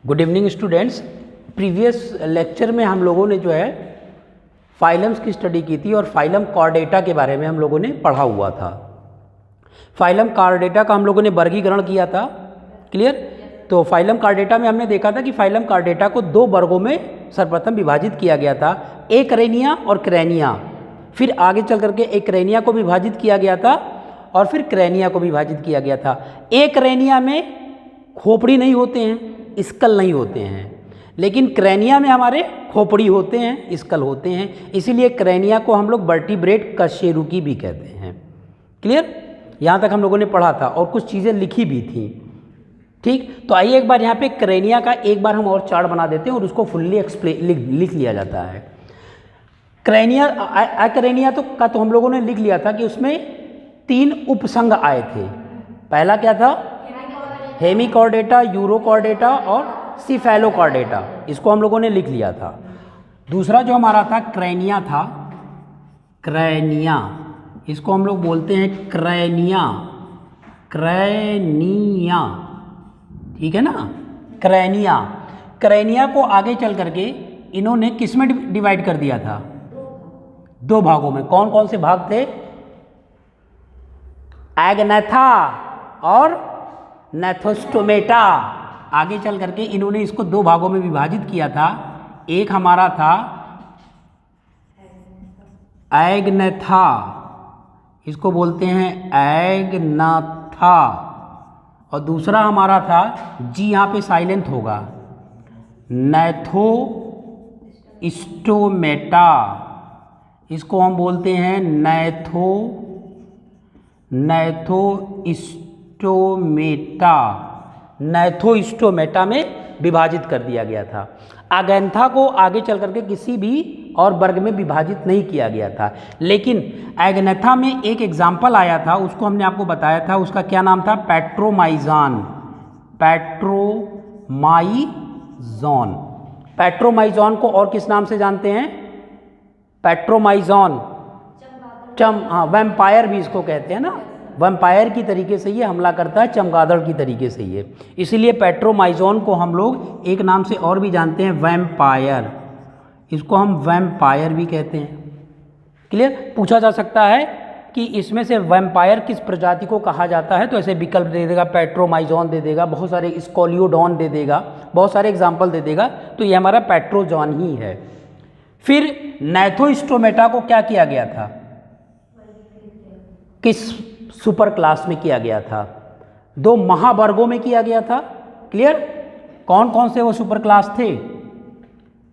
Good evening students. Previous lecture में हम लोगों ने जो है फाइलम्स की स्टडी की थी और फाइलम कॉर्डेटा के बारे में हम लोगों ने पढ़ा हुआ था। फाइलम कॉर्डेटा का हम लोगों ने वर्गीकरण किया था। क्लियर? तो फाइलम कॉर्डेटा में हमने देखा था कि फाइलम कॉर्डेटा को दो वर्गों में सर्वप्रथम विभाजित किया गया था, एकरेनिया और क्रैनिया। फिर आगे चल करके एकरेनिया को विभाजित किया गया था और फिर क्रैनिया को विभाजित किया गया था। एकरेनिया में खोपड़ी नहीं होते हैं, स्कल नहीं होते हैं, लेकिन क्रैनिया में हमारे खोपड़ी होते हैं, स्कल होते हैं। इसीलिए क्रैनिया को हम लोग वर्टिब्रेट कशेरुकी भी कहते हैं। क्लियर? यहाँ तक हम लोगों ने पढ़ा था और कुछ चीज़ें लिखी भी थी। ठीक, तो आइए एक बार यहाँ पे क्रैनिया का एक बार हम और चार्ट बना देते हैं और उसको फुल्ली लिख लिया जाता है। क्रैनिया अक्रैनिया तो हम लोगों ने लिख लिया था कि उसमें तीन उपसंघ आए थे। पहला क्या था? हेमिकॉर्डेटा, यूरोकॉर्डेटा और सिफेलोकॉर्डेटा। इसको हम लोगों ने लिख लिया था। दूसरा जो हमारा था क्रैनिया था, क्रैनिया, इसको हम लोग बोलते हैं क्रैनिया, क्रैनिया, ठीक है ना, क्रैनिया। क्रैनिया को आगे चल करके इन्होंने किस में डिवाइड कर दिया था? दो भागों में। कौन कौन से भाग थे? एग्नेथा और नेथोस्टोमेटा। आगे चल करके इन्होंने इसको दो भागों में विभाजित किया था। एक हमारा था एग्नेथा, इसको बोलते हैं एग्नाथा, और दूसरा हमारा था, जी यहाँ पे साइलेंट होगा, नेथोस्टोमेटा। इसको हम बोलते हैं नैथोस्टोमेटा में विभाजित कर दिया गया था। एग्नेथा को आगे चल करके किसी भी और वर्ग में विभाजित नहीं किया गया था, लेकिन एग्नेथा में एक एग्जाम्पल आया था, उसको हमने आपको बताया था। उसका क्या नाम था? पेट्रोमाइजॉन। पेट्रोमाइजॉन। पेट्रोमाइजॉन को और किस नाम से जानते हैं? पेट्रोमाइजॉन, वैम्पायर भी इसको कहते हैं ना। वैम्पायर की तरीके से ये हमला करता है, चमगादड़ की तरीके से ये, इसीलिए पेट्रोमाइजॉन को हम लोग एक नाम से और भी जानते हैं, वैम्पायर। इसको हम वैम्पायर भी कहते हैं। क्लियर? पूछा जा सकता है कि इसमें से वैम्पायर किस प्रजाति को कहा जाता है, तो ऐसे विकल्प दे देगा, पेट्रोमाइजॉन दे देगा, बहुत सारे स्कोलियोडॉन दे देगा, बहुत सारे एग्जाम्पल दे देगा, तो ये हमारा पेट्रोजॉन ही है। फिर नेथोस्टोमेटा को क्या किया गया था? किस सुपर क्लास में किया गया था? दो महावर्गों में किया गया था। क्लियर? कौन कौन से वो सुपर क्लास थे?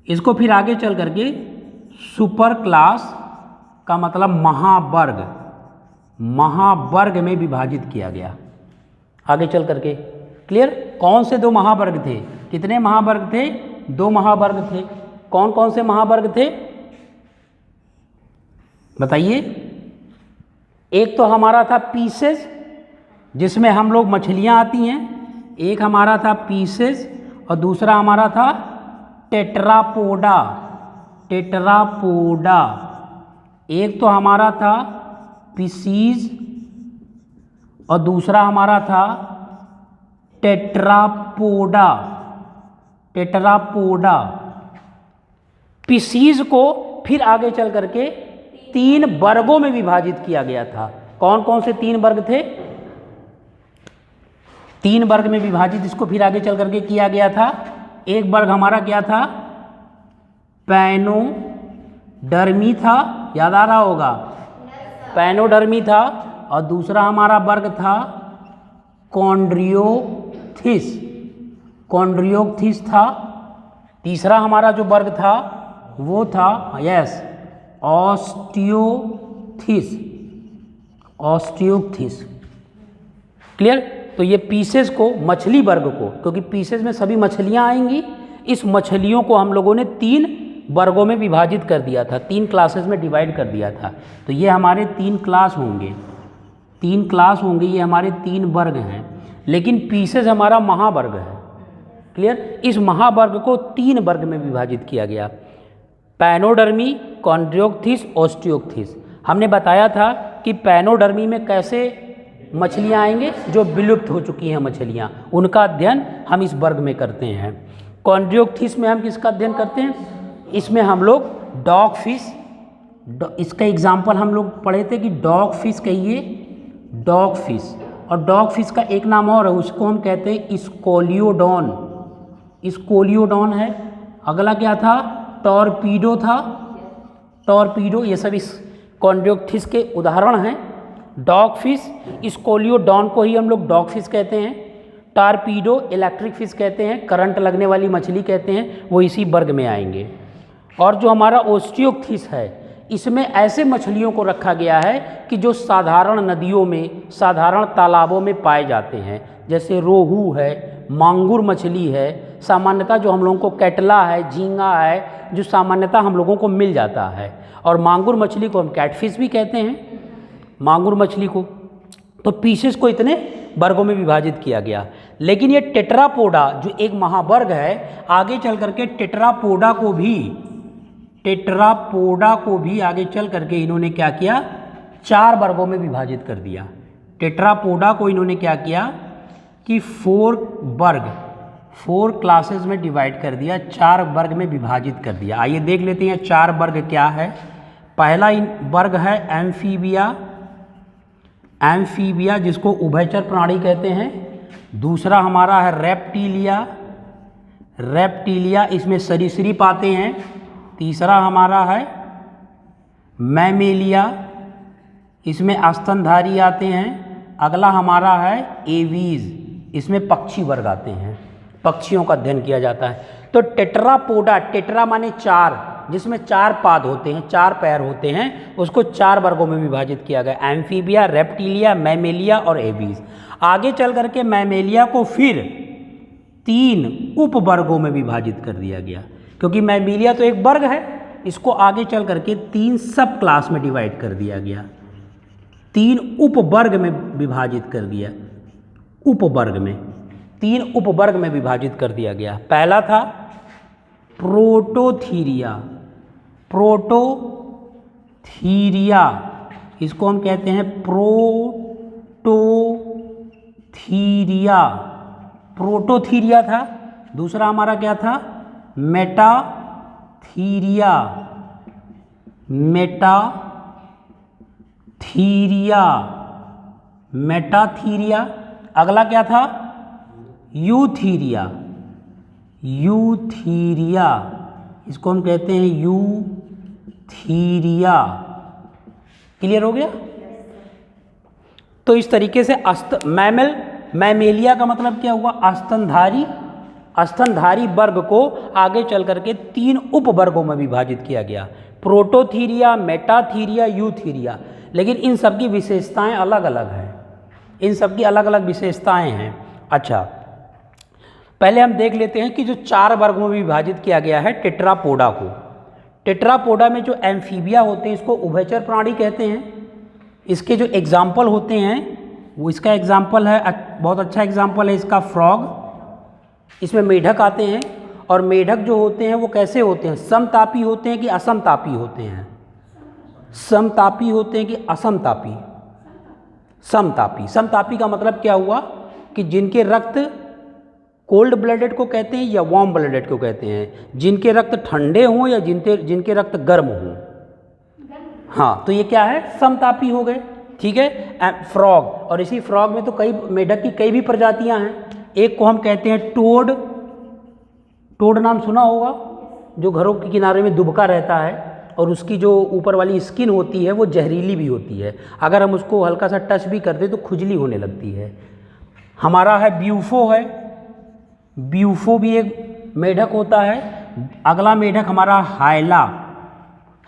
इसको फिर आगे चल करके सुपर क्लास का मतलब महावर्ग, महावर्ग में विभाजित किया गया आगे चल करके। क्लियर? कौन से दो महावर्ग थे? कितने महावर्ग थे? दो महावर्ग थे। कौन कौन से महावर्ग थे बताइए? एक तो हमारा था पीसेस, जिसमें हम लोग मछलियां आती हैं, एक हमारा था पीसेस, और दूसरा हमारा था टेट्रापोडा, टेट्रापोडा। एक तो हमारा था पीसीज और दूसरा हमारा था टेट्रापोडा, टेट्रापोडा। पीसीज को फिर आगे चल करके तीन वर्गों में विभाजित किया गया था। कौन कौन से तीन वर्ग थे? तीन वर्ग में विभाजित इसको फिर आगे चल करके किया गया था। एक वर्ग हमारा क्या था? पैनोडर्मी था, याद आ रहा होगा, पैनोडर्मी था। और दूसरा हमारा वर्ग था कॉन्ड्रियोक्थिस, कॉन्ड्रियोक्थिस था। तीसरा हमारा जो वर्ग था वो था ऑस्टियोक्थिस, ऑस्टियोक्थिस। क्लियर? तो ये पीसेस को, मछली वर्ग को, क्योंकि पीसेस में सभी मछलियां आएंगी, इस मछलियों को हम लोगों ने तीन वर्गों में विभाजित कर दिया था, तीन क्लासेस में डिवाइड कर दिया था। तो ये हमारे तीन क्लास होंगे, तीन क्लास होंगे, ये हमारे तीन वर्ग हैं, लेकिन पीसेस हमारा महावर्ग है। क्लियर? इस महावर्ग को तीन वर्ग में विभाजित किया गया, पैनोडर्मी, कॉन्ड्रियोक्थिस, ऑस्टियोक्थिस। हमने बताया था कि पैनोडर्मी में कैसे मछलियाँ आएंगे जो विलुप्त हो चुकी हैं मछलियाँ, उनका अध्ययन हम इस वर्ग में करते हैं। कॉन्ड्रियोक्थिस में हम किसका अध्ययन करते हैं? इसमें हम लोग डॉग फिश, इसका एग्जाम्पल हम लोग पढ़े थे कि डॉग फिश कहिए, डॉग फिश, और डॉग फिश का एक नाम और है, उसको हम कहते हैं स्कोलियोडॉन, स्कोलियोडॉन है। अगला क्या था? टॉर्पीडो था, टॉर्पीडो। ये सब इस कॉन्ड्रियोक्थिस के उदाहरण हैं। डॉग फिश, स्कोलियोडॉन को ही हम लोग डॉग फिश कहते हैं। टॉर्पीडो इलेक्ट्रिक फिश कहते हैं, करंट लगने वाली मछली कहते हैं, वो इसी वर्ग में आएंगे। और जो हमारा ओस्टियोक्थिस है, इसमें ऐसे मछलियों को रखा गया है कि जो साधारण नदियों में, साधारण तालाबों में पाए जाते हैं, जैसे रोहू है, मांगुर मछली है, सामान्यतः जो हम लोगों को कैटला है, झींगा है, जो सामान्यतः हम लोगों को मिल जाता है। और मांगुर मछली को हम कैटफिश भी कहते हैं, मांगुर मछली को। तो पीसेस को इतने वर्गों में विभाजित किया गया। लेकिन ये टेट्रापोडा जो एक महावर्ग है, आगे चल करके टेट्रापोडा को भी आगे चल करके इन्होंने क्या किया? 4 वर्गों में विभाजित कर दिया। टेट्रापोडा को इन्होंने क्या किया कि 4 क्लासेस में डिवाइड कर दिया, 4 वर्ग में विभाजित कर दिया। आइए देख लेते हैं 4 वर्ग क्या है। पहला वर्ग है एम्फीबिया, एम्फीबिया जिसको उभयचर प्राणी कहते हैं। दूसरा हमारा है रेप्टिलिया, रेप्टिलिया इसमें सरीसृप आते हैं। तीसरा हमारा है मैमेलिया, इसमें स्तनधारी आते हैं। अगला हमारा है एवीज, इसमें पक्षी वर्ग आते हैं, पक्षियों का अध्ययन किया जाता है। तो टेट्रापोडा, टेट्रा माने 4, जिसमें 4 पाद होते हैं, 4 पैर होते हैं, उसको 4 वर्गों में विभाजित किया गया। एम्फीबिया, रेप्टिलिया, मैमेलिया और एवीज। आगे चल करके मैमेलिया को फिर 3 उप वर्गों में विभाजित कर दिया गया, क्योंकि मैमेलिया तो एक वर्ग है, इसको आगे चल करके 3 सब क्लास में डिवाइड कर दिया गया, 3 उप वर्ग में विभाजित कर दिया, उपवर्ग में 3 उपवर्ग में विभाजित कर दिया गया। पहला था प्रोटोथीरिया, प्रोटोथीरिया इसको हम कहते हैं प्रोटोथीरिया, प्रोटोथीरिया था। दूसरा हमारा क्या था? Metatheria, Metatheria, Metatheria. अगला क्या था? यूथीरिया, यूथीरिया इसको हम कहते हैं यूथीरिया। क्लियर हो गया? तो इस तरीके से मैमेलिया का मतलब क्या हुआ? स्तनधारी, स्तनधारी वर्ग को आगे चल करके 3 उपवर्गों में विभाजित किया गया, प्रोटोथीरिया, मेटाथीरिया, यूथीरिया। लेकिन इन सब की विशेषताएं अलग अलग हैं, इन सब की अलग अलग विशेषताएं हैं। अच्छा, पहले हम देख लेते हैं कि जो 4 वर्गों में विभाजित किया गया है टेट्रापोडा को। टेट्रापोडा में जो एम्फीबिया होते हैं इसको उभयचर प्राणी कहते हैं। इसके जो एग्जाम्पल होते हैं वो, इसका एग्जाम्पल है, बहुत अच्छा एग्जाम्पल है इसका फ्रॉग। इसमें मेढक आते हैं, और मेढक जो होते हैं वो कैसे होते हैं? समतापी होते हैं कि असमतापी होते हैं? समतापी होते हैं कि असमतापी? समतापी। समतापी का मतलब क्या हुआ कि जिनके रक्त कोल्ड ब्लडेड को कहते हैं या वार्म ब्लडेड को कहते हैं, जिनके रक्त ठंडे हों या जिनके रक्त गर्म हों। हाँ, तो ये क्या है? समतापी हो गए। ठीक है, फ्रॉग। और इसी फ्रॉग में तो कई मेढक की कई भी प्रजातियां हैं। एक को हम कहते हैं टोड, टोड नाम सुना होगा, जो घरों के किनारे में दुबका रहता है और उसकी जो ऊपर वाली स्किन होती है वो जहरीली भी होती है, अगर हम उसको हल्का सा टच भी कर दें तो खुजली होने लगती है। हमारा है ब्यूफो, है ब्यूफो भी एक मेढक होता है। अगला मेढक हमारा हायला,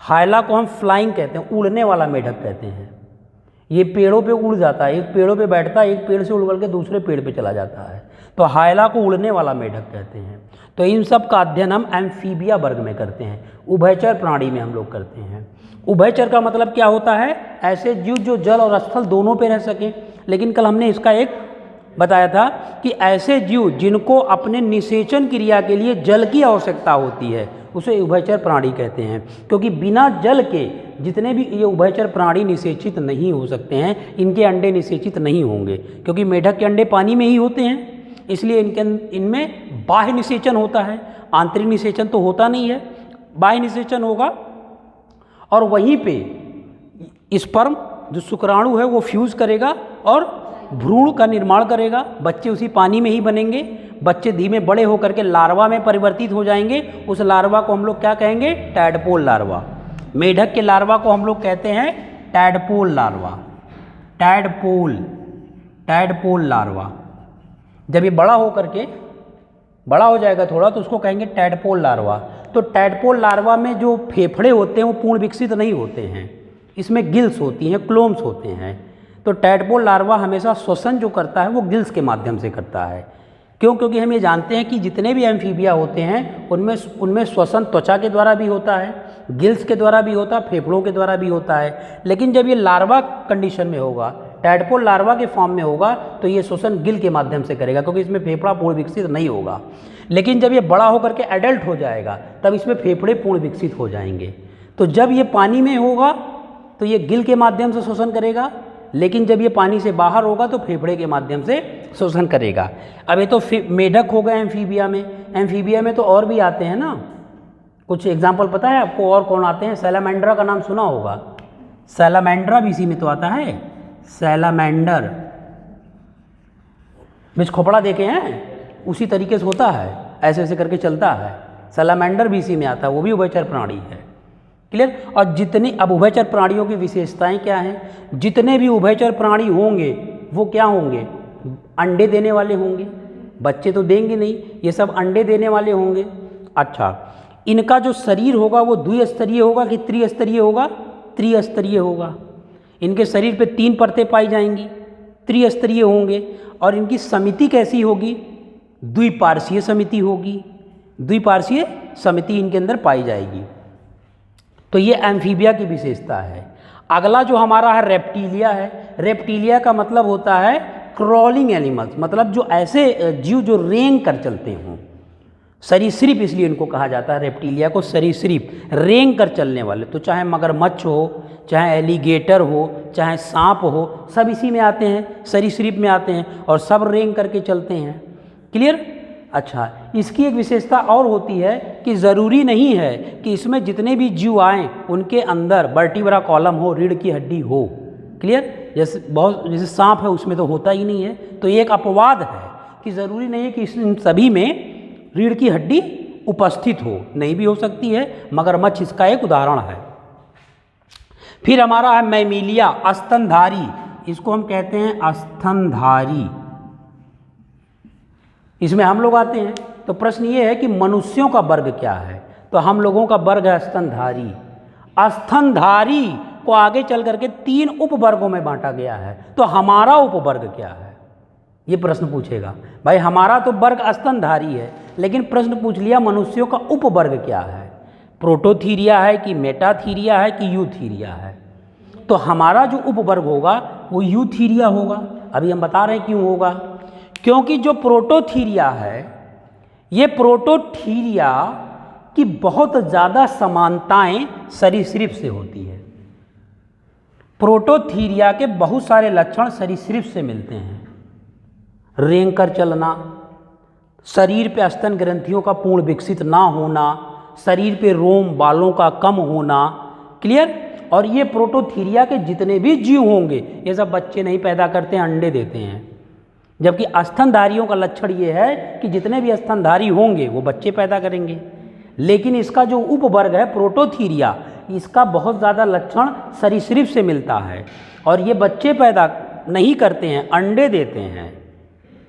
हायला को हम फ्लाइंग कहते हैं, उड़ने वाला मेढक कहते हैं। ये पेड़ों पे उड़ जाता है, एक पेड़ों पे बैठता है, एक पेड़ से उड़ के दूसरे पेड़ पे चला जाता है, तो हायला को उड़ने वाला मेढक कहते हैं। तो इन सब का अध्ययन हम एम्फीबिया वर्ग में करते हैं, उभयचर प्राणी में हम लोग करते हैं। उभयचर का मतलब क्या होता है? ऐसे जीव जो जल और स्थल दोनों पे रह सके। लेकिन कल हमने इसका एक बताया था कि ऐसे जीव जिनको अपने निषेचन क्रिया के लिए जल की आवश्यकता होती है उसे उभयचर प्राणी कहते हैं, क्योंकि बिना जल के जितने भी ये उभयचर प्राणी निषेचित नहीं हो सकते हैं, इनके अंडे निषेचित नहीं होंगे, क्योंकि मेढक के अंडे पानी में ही होते हैं, इसलिए इनमें बाह्य निषेचन होता है, आंतरिक निषेचन तो होता नहीं है, बाह्य निषेचन होगा। और वहीं पे स्पर्म जो शुक्राणु है वो फ्यूज़ करेगा और भ्रूण का निर्माण करेगा, बच्चे उसी पानी में ही बनेंगे, बच्चे धीमे बड़े होकर के लार्वा में परिवर्तित हो जाएंगे। उस लार्वा को हम लोग क्या कहेंगे? Tadpole larva. मेढक के लार्वा को हम लोग कहते हैं टैडपोल लार्वा, टैडपोल लार्वा। जब ये बड़ा हो जाएगा थोड़ा तो उसको कहेंगे टैडपोल लार्वा। तो टैडपोल लार्वा में जो फेफड़े होते हैं वो पूर्ण विकसित नहीं होते हैं, इसमें गिल्स होती हैं, क्लोम्स होते हैं। तो टैडपोल लार्वा हमेशा श्वसन जो करता है वो गिल्स के माध्यम से करता है। क्यों? क्योंकि हम ये जानते हैं कि जितने भी एम्फीबिया होते हैं उनमें श्वसन त्वचा के द्वारा भी होता है, गिल्स के द्वारा भी होता है, फेफड़ों के द्वारा भी होता है। लेकिन जब ये लार्वा कंडीशन में होगा, टैडपोल लार्वा के फॉर्म में होगा, तो ये श्वसन गिल के माध्यम से करेगा, क्योंकि इसमें फेफड़ा पूर्ण विकसित नहीं होगा। लेकिन जब ये बड़ा होकर के एडल्ट हो जाएगा तब इसमें फेफड़े पूर्ण विकसित हो जाएंगे। तो जब ये पानी में होगा तो ये गिल के माध्यम से श्वसन करेगा, लेकिन जब ये पानी से बाहर होगा तो फेफड़े के माध्यम से श्वसन करेगा। अब ये तो मेढक हो गए एम्फीबिया में। एम्फीबिया में तो और भी आते हैं ना, कुछ एग्जाम्पल पता है आपको और कौन आते हैं? सैलामेंड्रा का नाम सुना होगा, सैलामेंड्रा भी इसी में तो आता है। सैलामेंडर बीच खोपड़ा देखे हैं, उसी तरीके से होता है, ऐसे ऐसे करके चलता है। सैलामेंडर भी इसी में आता है, वो भी उभयचर प्राणी है। क्लियर? और जितनी अब उभयचर प्राणियों की विशेषताएं क्या हैं? जितने भी उभयचर प्राणी होंगे वो क्या होंगे? अंडे देने वाले होंगे, बच्चे तो देंगे नहीं, ये सब अंडे देने वाले होंगे। अच्छा, इनका जो शरीर होगा वो द्विस्तरीय होगा कि त्रिस्तरीय होगा? त्रिस्तरीय होगा। इनके शरीर पे 3 परतें पाई जाएंगी, त्रिस्तरीय होंगे। और इनकी समिति कैसी होगी? द्विपार्श्वीय समिति होगी, द्विपार्श्वीय समिति इनके अंदर पाई जाएगी। तो ये एम्फीबिया की विशेषता है। अगला जो हमारा है रेप्टीलिया है। रेप्टीलिया का मतलब होता है क्रॉलिंग एनिमल्स, मतलब जो ऐसे जीव जो रेंग कर चलते हों, सरीसृप इसलिए इनको कहा जाता है रेप्टीलिया को, सरीसृप, रेंग कर चलने वाले। तो चाहे मगरमच्छ हो, चाहे एलिगेटर हो, चाहे सांप हो, सब इसी में आते हैं, सरीसृप में आते हैं, और सब रेंग करके चलते हैं। क्लियर? अच्छा, इसकी एक विशेषता और होती है कि ज़रूरी नहीं है कि इसमें जितने भी जीव आएँ उनके अंदर वर्टिब्रा कॉलम हो, रीढ़ की हड्डी हो। क्लियर? जैसे सांप है उसमें तो होता ही नहीं है, तो ये एक अपवाद है कि ज़रूरी नहीं है कि इन सभी में रीढ़ की हड्डी उपस्थित हो, नहीं भी हो सकती है। मगरमच्छ इसका एक उदाहरण है। फिर हमारा है मैमीलिया, स्तनधारी, इसको हम कहते हैं स्तनधारी, इसमें हम लोग आते हैं। तो प्रश्न ये है कि मनुष्यों का वर्ग क्या है? तो हम लोगों का वर्ग है स्तनधारी। स्तनधारी को आगे चल करके 3 उपवर्गों में बांटा गया है। तो हमारा उपवर्ग क्या है? ये प्रश्न पूछेगा। भाई हमारा तो वर्ग स्तनधारी है, लेकिन प्रश्न पूछ लिया मनुष्यों का उपवर्ग क्या है? प्रोटोथीरिया है कि मेटाथीरिया है कि यूथीरिया है? तो हमारा जो उपवर्ग होगा वो यूथीरिया होगा। अभी हम बता रहे हैं क्यों होगा। क्योंकि जो प्रोटोथीरिया है, ये प्रोटोथीरिया की बहुत ज़्यादा समानताएं सरीसृप से होती है। प्रोटोथीरिया के बहुत सारे लक्षण सरीसृप से मिलते हैं। रेंग कर चलना, शरीर पे स्तन ग्रंथियों का पूर्ण विकसित ना होना, शरीर पे रोम बालों का कम होना। क्लियर? और ये प्रोटोथीरिया के जितने भी जीव होंगे ये सब बच्चे नहीं पैदा करते हैं, अंडे देते हैं। जबकि स्तनधारियों का लक्षण ये है कि जितने भी स्तनधारी होंगे वो बच्चे पैदा करेंगे। लेकिन इसका जो उपवर्ग है प्रोटोथीरिया, इसका बहुत ज़्यादा लक्षण सरीसृप से मिलता है, और ये बच्चे पैदा नहीं करते हैं, अंडे देते हैं।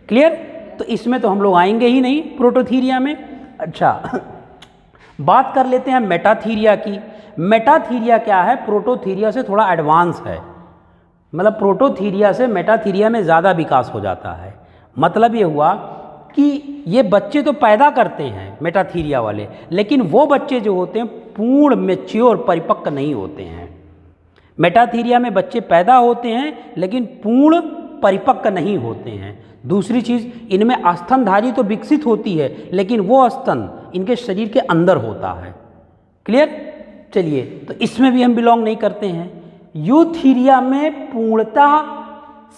क्लियर? तो इसमें तो हम लोग आएंगे ही नहीं प्रोटोथीरिया में। अच्छा, बात कर लेते हैं मेटाथीरिया की। मेटाथीरिया क्या है? प्रोटोथीरिया से थोड़ा एडवांस है, मतलब प्रोटोथीरिया से मेटाथीरिया में ज़्यादा विकास हो जाता है। मतलब ये हुआ कि ये बच्चे तो पैदा करते हैं मेटाथीरिया वाले, लेकिन वो बच्चे जो होते हैं पूर्ण मैच्योर परिपक्व नहीं होते हैं। मेटाथीरिया में बच्चे पैदा होते हैं लेकिन पूर्ण परिपक्व नहीं होते हैं। दूसरी चीज़, इनमें स्तनधारी तो विकसित होती है, लेकिन वो स्तन इनके शरीर के अंदर होता है। क्लियर? चलिए, तो इसमें भी हम बिलोंग नहीं करते हैं। यूथीरिया में पूर्णतः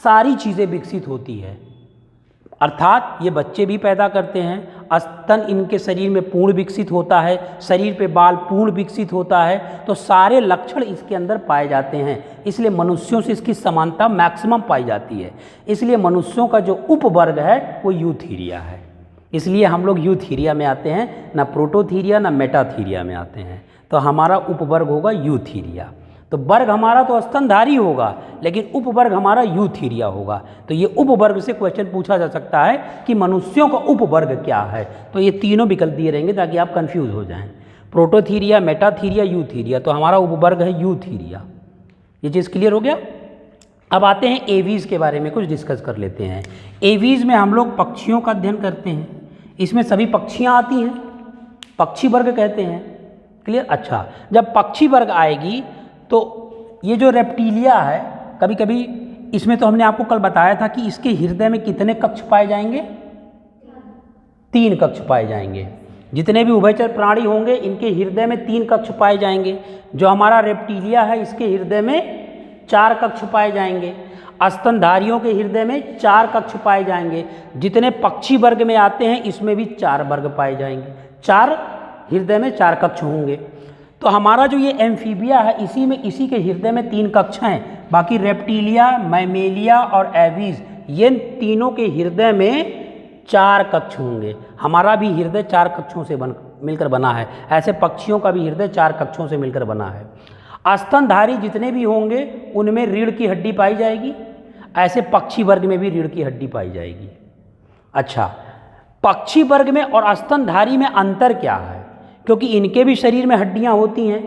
सारी चीज़ें विकसित होती है, अर्थात ये बच्चे भी पैदा करते हैं, स्तन इनके शरीर में पूर्ण विकसित होता है, शरीर पे बाल पूर्ण विकसित होता है, तो सारे लक्षण इसके अंदर पाए जाते हैं। इसलिए मनुष्यों से इसकी समानता मैक्सिमम पाई जाती है। इसलिए मनुष्यों का जो उपवर्ग है वो यूथीरिया है। इसलिए हम लोग यूथीरिया में आते हैं, ना प्रोटोथीरिया ना मेटाथीरिया में आते हैं। तो हमारा उपवर्ग होगा यूथीरिया। तो वर्ग हमारा तो स्तनधारी होगा, लेकिन उपवर्ग हमारा यूथीरिया होगा। तो ये उपवर्ग से क्वेश्चन पूछा जा सकता है कि मनुष्यों का उपवर्ग क्या है। तो ये तीनों विकल्प दिए रहेंगे ताकि आप कंफ्यूज हो जाएं, प्रोटोथीरिया, मेटाथीरिया, यूथीरिया। तो हमारा उपवर्ग है यूथीरिया। ये चीज़ क्लियर हो गया। अब आते हैं एवीज के बारे में कुछ डिस्कस कर लेते हैं। एवीज में हम लोग पक्षियों का अध्ययन करते हैं, इसमें सभी पक्षियाँ आती हैं, पक्षी वर्ग कहते हैं। क्लियर। अच्छा, जब पक्षी वर्ग आएगी तो ये जो रेप्टिलिया है, कभी कभी इसमें तो हमने आपको कल बताया था कि इसके हृदय में कितने कक्ष पाए जाएंगे, 3 कक्ष पाए जाएंगे। जितने भी उभयचर प्राणी होंगे इनके हृदय में 3 कक्ष पाए जाएंगे। जो हमारा रेप्टिलिया है इसके हृदय में 4 कक्ष पाए जाएंगे। स्तनधारियों के हृदय में 4 कक्ष पाए जाएंगे। जितने पक्षी वर्ग में आते हैं इसमें भी 4 वर्ग पाए जाएंगे, 4 हृदय में 4 कक्ष होंगे। तो हमारा जो ये एम्फीबिया है इसी के हृदय में 3 कक्ष हैं। बाकी रेप्टिलिया, मैमेलिया और एवीज ये तीनों के हृदय में 4 कक्ष होंगे। हमारा भी हृदय 4 कक्षों से मिलकर बना है। ऐसे पक्षियों का भी हृदय 4 कक्षों से मिलकर बना है। स्तनधारी जितने भी होंगे उनमें रीढ़ की हड्डी पाई जाएगी, ऐसे पक्षी वर्ग में भी रीढ़ की हड्डी पाई जाएगी। अच्छा, पक्षी वर्ग में और स्तनधारी में अंतर क्या है? क्योंकि इनके भी शरीर में हड्डियां होती हैं,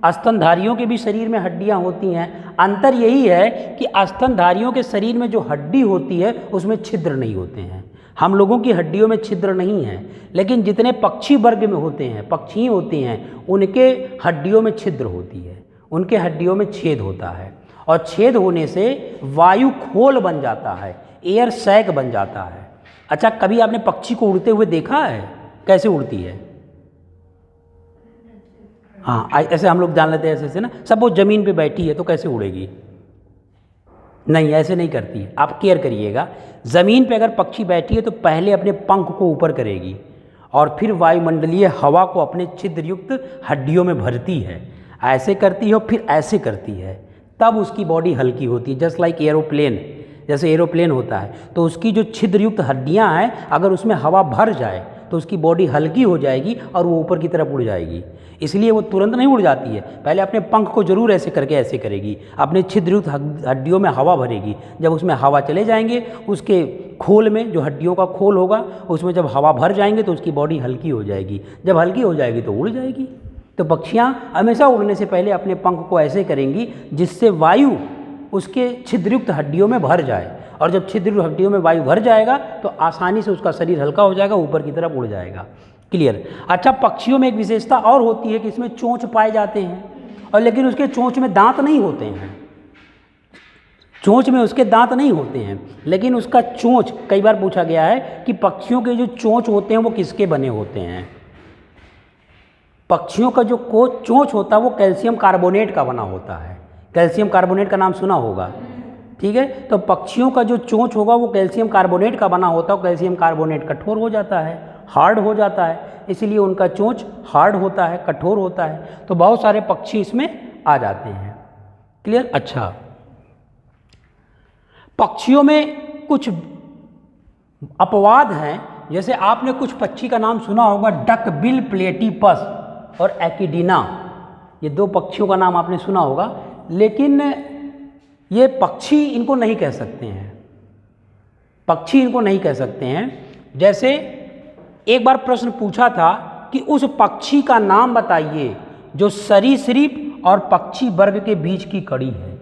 स्तनधारियों के भी शरीर में हड्डियां होती हैं। अंतर यही है कि स्तनधारियों के शरीर में जो हड्डी होती है उसमें छिद्र नहीं होते हैं। हम लोगों की हड्डियों में छिद्र नहीं है, लेकिन जितने पक्षी वर्ग में होते हैं, पक्षी होते हैं, उनके हड्डियों में छिद्र होती है, उनके हड्डियों में छेद होता है। और छेद होने से वायु खोल बन जाता है, एयर सैक बन जाता है। अच्छा, कभी आपने पक्षी को उड़ते हुए देखा है? कैसे उड़ती है? हाँ, ऐसे हम लोग जान लेते हैं, ऐसे ना। सब वो ज़मीन पे बैठी है तो कैसे उड़ेगी? नहीं, ऐसे नहीं करती। आप केयर करिएगा, ज़मीन पे अगर पक्षी बैठी है तो पहले अपने पंख को ऊपर करेगी और फिर वायुमंडलीय हवा को अपने छिद्रयुक्त हड्डियों में भरती है। ऐसे करती है और फिर ऐसे करती है, तब उसकी बॉडी हल्की होती है। जस्ट लाइक एरोप्लेन, जैसे एरोप्लेन होता है तो उसकी जो छिद्रयुक्त हड्डियाँ हैं, अगर उसमें हवा भर जाए तो उसकी बॉडी हल्की हो जाएगी और वो ऊपर की तरफ उड़ जाएगी। इसलिए वो तुरंत नहीं उड़ जाती है, पहले अपने पंख को जरूर ऐसे करके ऐसे करेगी, अपने छिद्रयुक्त हड्डियों में हवा भरेगी। जब उसमें हवा चले जाएंगे, उसके खोल में जो हड्डियों का खोल होगा उसमें जब हवा भर जाएंगे तो उसकी बॉडी हल्की हो जाएगी। जब हल्की हो जाएगी तो उड़ जाएगी। तो पक्षियाँ हमेशा उड़ने से पहले अपने पंख को ऐसे करेंगी जिससे वायु उसके छिद्रयुक्त हड्डियों में भर जाए, और जब छिद्रयुक्त हड्डियों में वायु भर जाएगा तो आसानी से उसका शरीर हल्का हो जाएगा, ऊपर की तरफ उड़ जाएगा। क्लियर। अच्छा, पक्षियों में एक विशेषता और होती है कि इसमें चोंच पाए जाते हैं, और लेकिन उसके चोंच में दांत नहीं होते हैं। चोंच में उसके दांत नहीं होते हैं, लेकिन उसका चोंच, कई बार पूछा गया है कि पक्षियों के जो चोंच होते हैं वो किसके बने होते हैं? पक्षियों का जो चोंच होता है वो कैल्शियम कार्बोनेट का बना होता है। कैल्शियम कार्बोनेट का नाम सुना होगा, ठीक है। तो पक्षियों का जो चोंच होगा वो कैल्शियम कार्बोनेट का बना होता है। कैल्शियम कार्बोनेट कठोर हो जाता है, हार्ड हो जाता है, इसलिए उनका चोंच हार्ड होता है, कठोर होता है। तो बहुत सारे पक्षी इसमें आ जाते हैं। क्लियर। अच्छा, पक्षियों में कुछ अपवाद हैं, जैसे आपने कुछ पक्षी का नाम सुना होगा, डक बिल प्लेटिपस और एक्डिना। ये 2 पक्षियों का नाम आपने सुना होगा, लेकिन ये पक्षी इनको नहीं कह सकते हैं, पक्षी इनको नहीं कह सकते हैं। जैसे एक बार प्रश्न पूछा था कि उस पक्षी का नाम बताइए जो सरीसृप और पक्षी वर्ग के बीच की कड़ी है।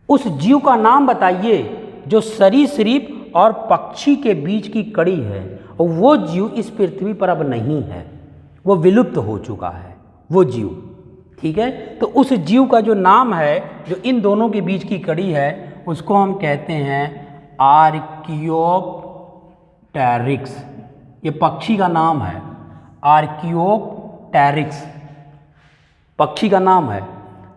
उस जीव का नाम बताइए जो सरीसृप और पक्षी के बीच की कड़ी है, और वो जीव इस पृथ्वी पर अब नहीं है, वो विलुप्त हो चुका है वो जीव। ठीक है, तो उस जीव का जो नाम है जो इन दोनों के बीच की कड़ी है उसको हम कहते हैं आर्कियोप्टेरिक्स। ये पक्षी का नाम है, आर्कियोप्टेरिक्स। पक्षी का नाम है।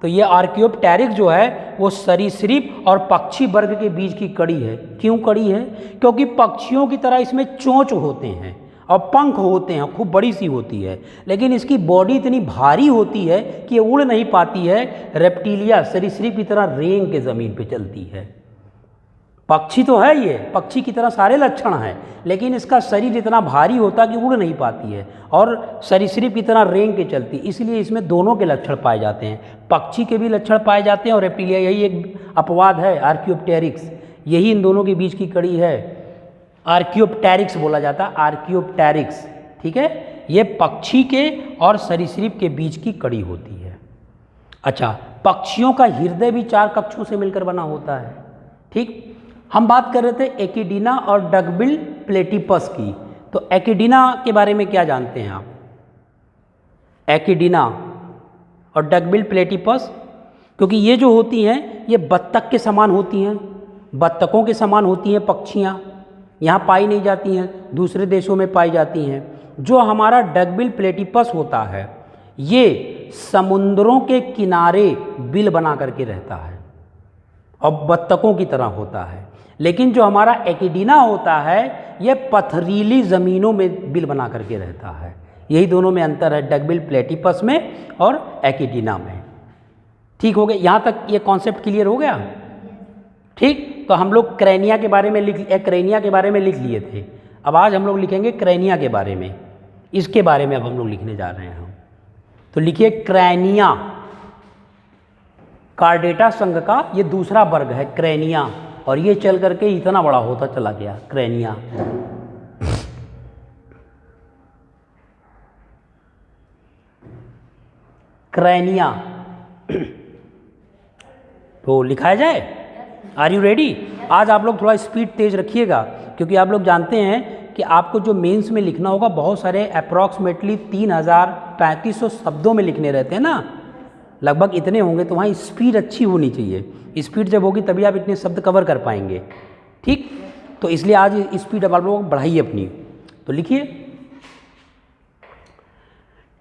तो ये आर्कियोप्टेरिक्स जो है वो सरीसृप और पक्षी वर्ग के बीच की कड़ी है। क्यों कड़ी है? क्योंकि पक्षियों की तरह इसमें चोंच होते हैं और पंख होते हैं, खूब बड़ी सी होती है, लेकिन इसकी बॉडी इतनी भारी होती है कि ये उड़ नहीं पाती है। रेप्टिलिया सरीसृप की तरह रेंग के ज़मीन पे चलती है। पक्षी तो है, ये पक्षी की तरह सारे लक्षण हैं, लेकिन इसका शरीर इतना भारी होता है कि उड़ नहीं पाती है और सरीसृप की तरह रेंग के चलती, इसलिए इसमें दोनों के लक्षण पाए जाते हैं, पक्षी के भी लक्षण पाए जाते हैं और रेप्टिलिया। यही एक अपवाद है आर्कियोप्टेरिक्स, यही इन दोनों के बीच की कड़ी है। आर्कियोप्टेरिक्स बोला जाता है, आर्कियोप्टेरिक्स, ठीक है। ये पक्षी के और सरीसृप के बीच की कड़ी होती है। अच्छा, पक्षियों का हृदय भी 4 कक्षों से मिलकर बना होता है, ठीक। हम बात कर रहे थे एकिडीना और डकबिल प्लेटिपस की। तो एकिडीना के बारे में क्या जानते हैं आप? एकिडीना और डकबिल प्लेटिपस, क्योंकि ये जो होती हैं ये बत्तख के समान होती हैं, बत्तखों के समान होती हैं पक्षियाँ, यहाँ पाई नहीं जाती हैं, दूसरे देशों में पाई जाती हैं। जो हमारा डकबिल प्लेटिपस होता है ये समुद्रों के किनारे बिल बना करके रहता है और बत्तखों की तरह होता है, लेकिन जो हमारा एकिडीना होता है यह पथरीली ज़मीनों में बिल बना करके रहता है। यही दोनों में अंतर है, डकबिल प्लेटिपस में और एकिडीना में। ठीक हो गया, यहाँ तक ये कॉन्सेप्ट क्लियर हो गया, ठीक। तो हम लोग क्रेनिया के बारे में क्रेनिया के बारे में लिख लिए थे। अब आज हम लोग लिखेंगे क्रेनिया के बारे में, इसके बारे में अब हम लोग लिखने जा रहे हैं। हम तो लिखिए क्रेनिया, कार्डेटा संघ का ये दूसरा वर्ग है क्रेनिया, और ये चल करके इतना बड़ा होता चला गया क्रेनिया। क्रेनिया तो लिखाया जाए। Are you ready? आज आप लोग थोड़ा स्पीड तेज रखिएगा, क्योंकि आप लोग जानते हैं कि आपको जो मेंस में लिखना होगा बहुत सारे अप्रॉक्सीमेटली 3500 शब्दों में लिखने रहते हैं ना, लगभग इतने होंगे। तो वहाँ स्पीड अच्छी होनी चाहिए, स्पीड जब होगी तभी आप इतने शब्द कवर कर पाएंगे, ठीक। तो इसलिए आज स्पीड अब आप लोग बढ़ाइए अपनी। तो लिखिए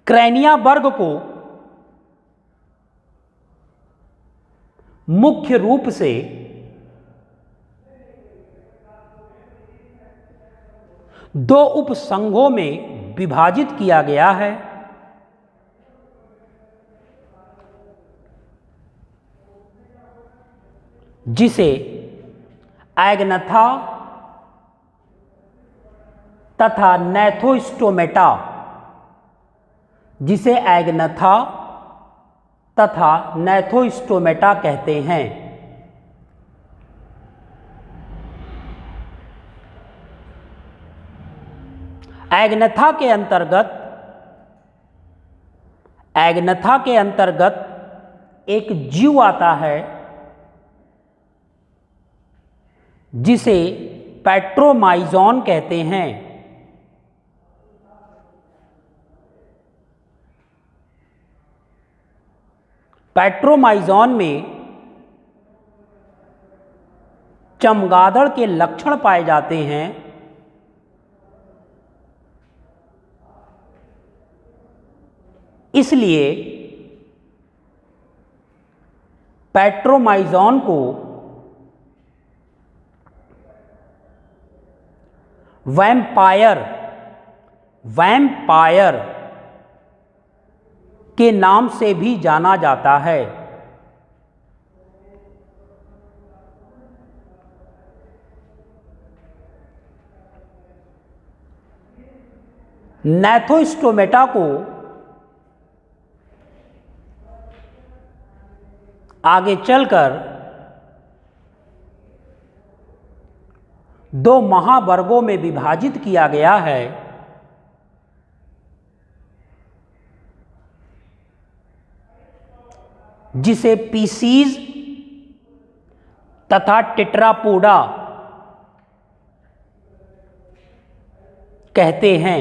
क्रेनिया वर्ग को मुख्य रूप से दो उपसंघों में विभाजित किया गया है। जिसे एग्नथा तथा नैथोस्टोमेटा, जिसे एग्नथा तथा नैथोस्टोमेटा कहते हैं। एग्नथा के अंतर्गत एक जीव आता है जिसे पैट्रोमाइजॉन कहते हैं। पैट्रोमाइजॉन में चमगादड़ के लक्षण पाए जाते हैं। इसलिए पैट्रोमाइजॉन को वैम्पायर के नाम से भी जाना जाता है। नैथोस्टोमेटा को आगे चलकर दो महावर्गों में विभाजित किया गया है। जिसे पीसीज तथा टेट्रापोडा कहते हैं।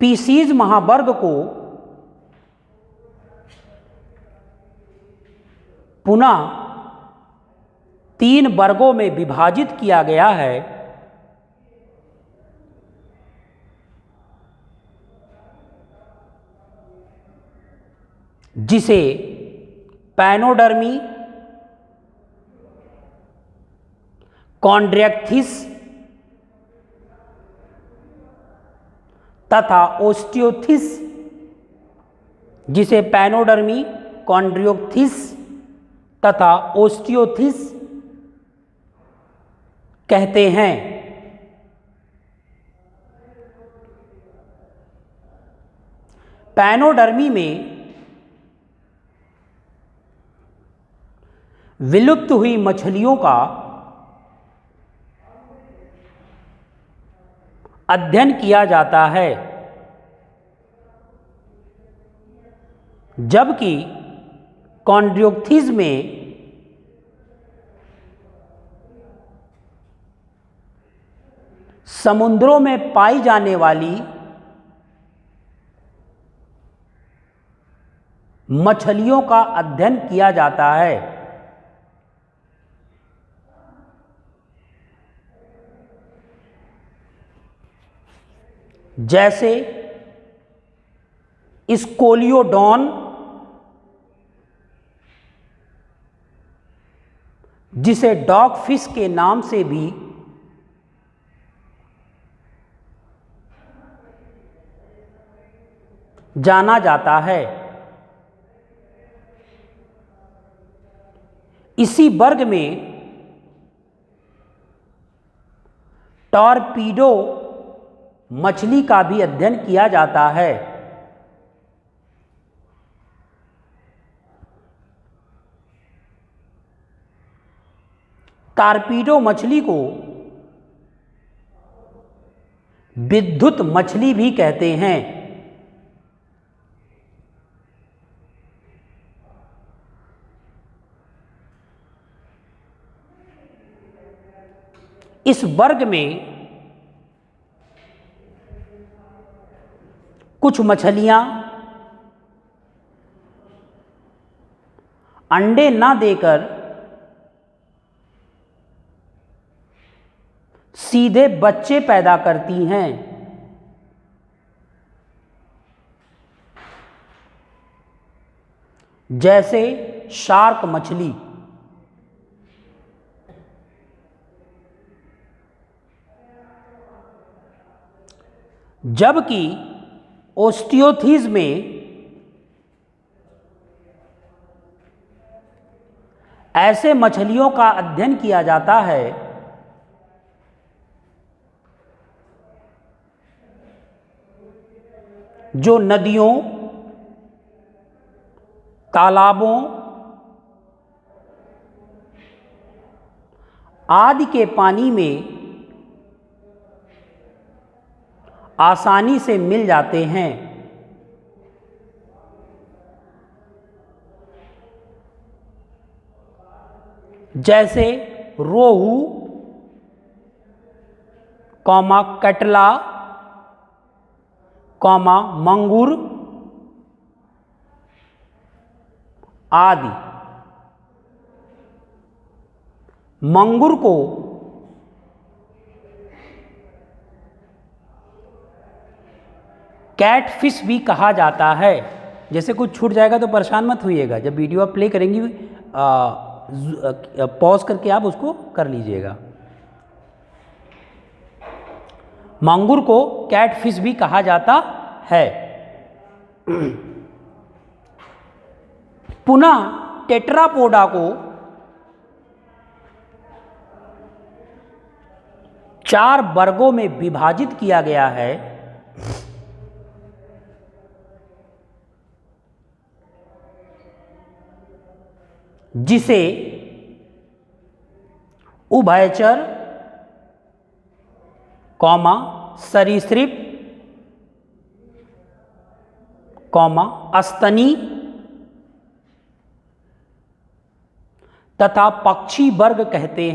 पीसीज महावर्ग को पुनः 3 वर्गों में विभाजित किया गया है। जिसे पैनोडर्मी, कॉन्ड्रेक्थिस तथा ओस्टियोथिस, जिसे पैनोडर्मी, कॉन्ड्रियोथिस तथा ओस्टियोथिस कहते हैं। पैनोडर्मी में विलुप्त हुई मछलियों का अध्ययन किया जाता है, जबकि कॉन्ड्रियोथिस में समुद्रों में पाई जाने वाली मछलियों का अध्ययन किया जाता है। जैसे स्कोलियोडॉन, जिसे डॉग फिश के नाम से भी जाना जाता है। इसी वर्ग में टॉर्पीडो मछली का भी अध्ययन किया जाता है। टॉर्पीडो मछली को विद्युत मछली भी कहते हैं। इस वर्ग में कुछ मछलियां अंडे ना देकर सीधे बच्चे पैदा करती हैं। जैसे शार्क मछली। जबकि ओस्टियोथिस में ऐसे मछलियों का अध्ययन किया जाता है जो नदियों, तालाबों आदि के पानी में आसानी से मिल जाते हैं। जैसे रोहू, कटला, मंगूर आदि। मंगूर को कैटफिश भी कहा जाता है। जैसे कुछ छूट जाएगा तो परेशान मत होइएगा, जब वीडियो आप प्ले करेंगी पॉज करके आप उसको कर लीजिएगा। मांगुर को कैटफिश भी कहा जाता है। पुनः टेट्रापोडा को 4 वर्गों में विभाजित किया गया है। जिसे उभयचर, सरीसृप, अस्तनी तथा पक्षी वर्ग कहते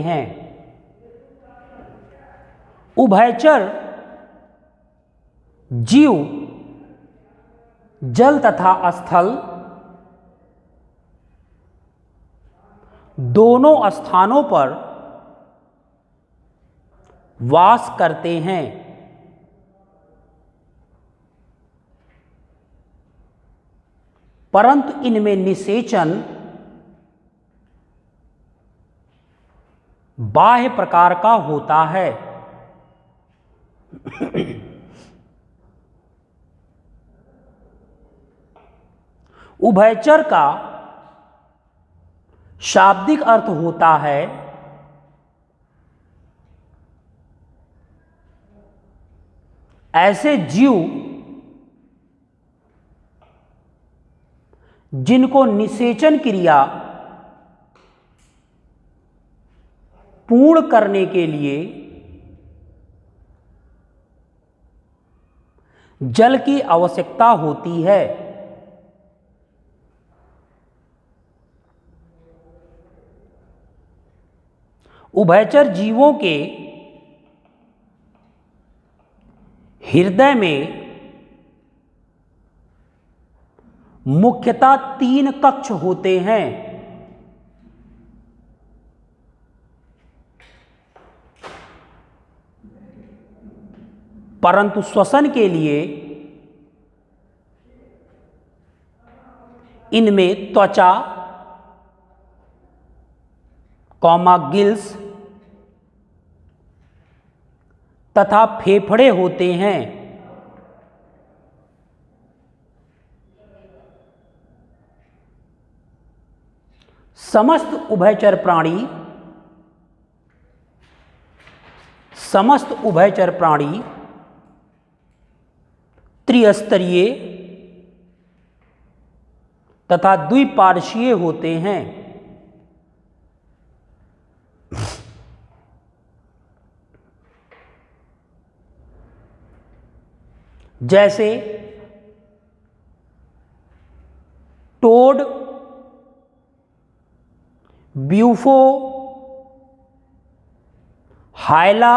हैं। उभयचर जीव जल तथा स्थल, दोनों स्थानों पर वास करते हैं। परंतु इनमें निषेचन बाह्य प्रकार का होता है। उभयचर का शाब्दिक अर्थ होता है ऐसे जीव जिनको निषेचन क्रिया पूर्ण करने के लिए जल की आवश्यकता होती है। उभयचर जीवों के हृदय में मुख्यतः 3 कक्ष होते हैं। परंतु श्वसन के लिए इनमें त्वचा, गिल्स तथा फेफड़े होते हैं। समस्त उभयचर प्राणी त्रिस्तरीय तथा द्विपार्श्वीय होते हैं। जैसे टोड, ब्यूफो, हाइला,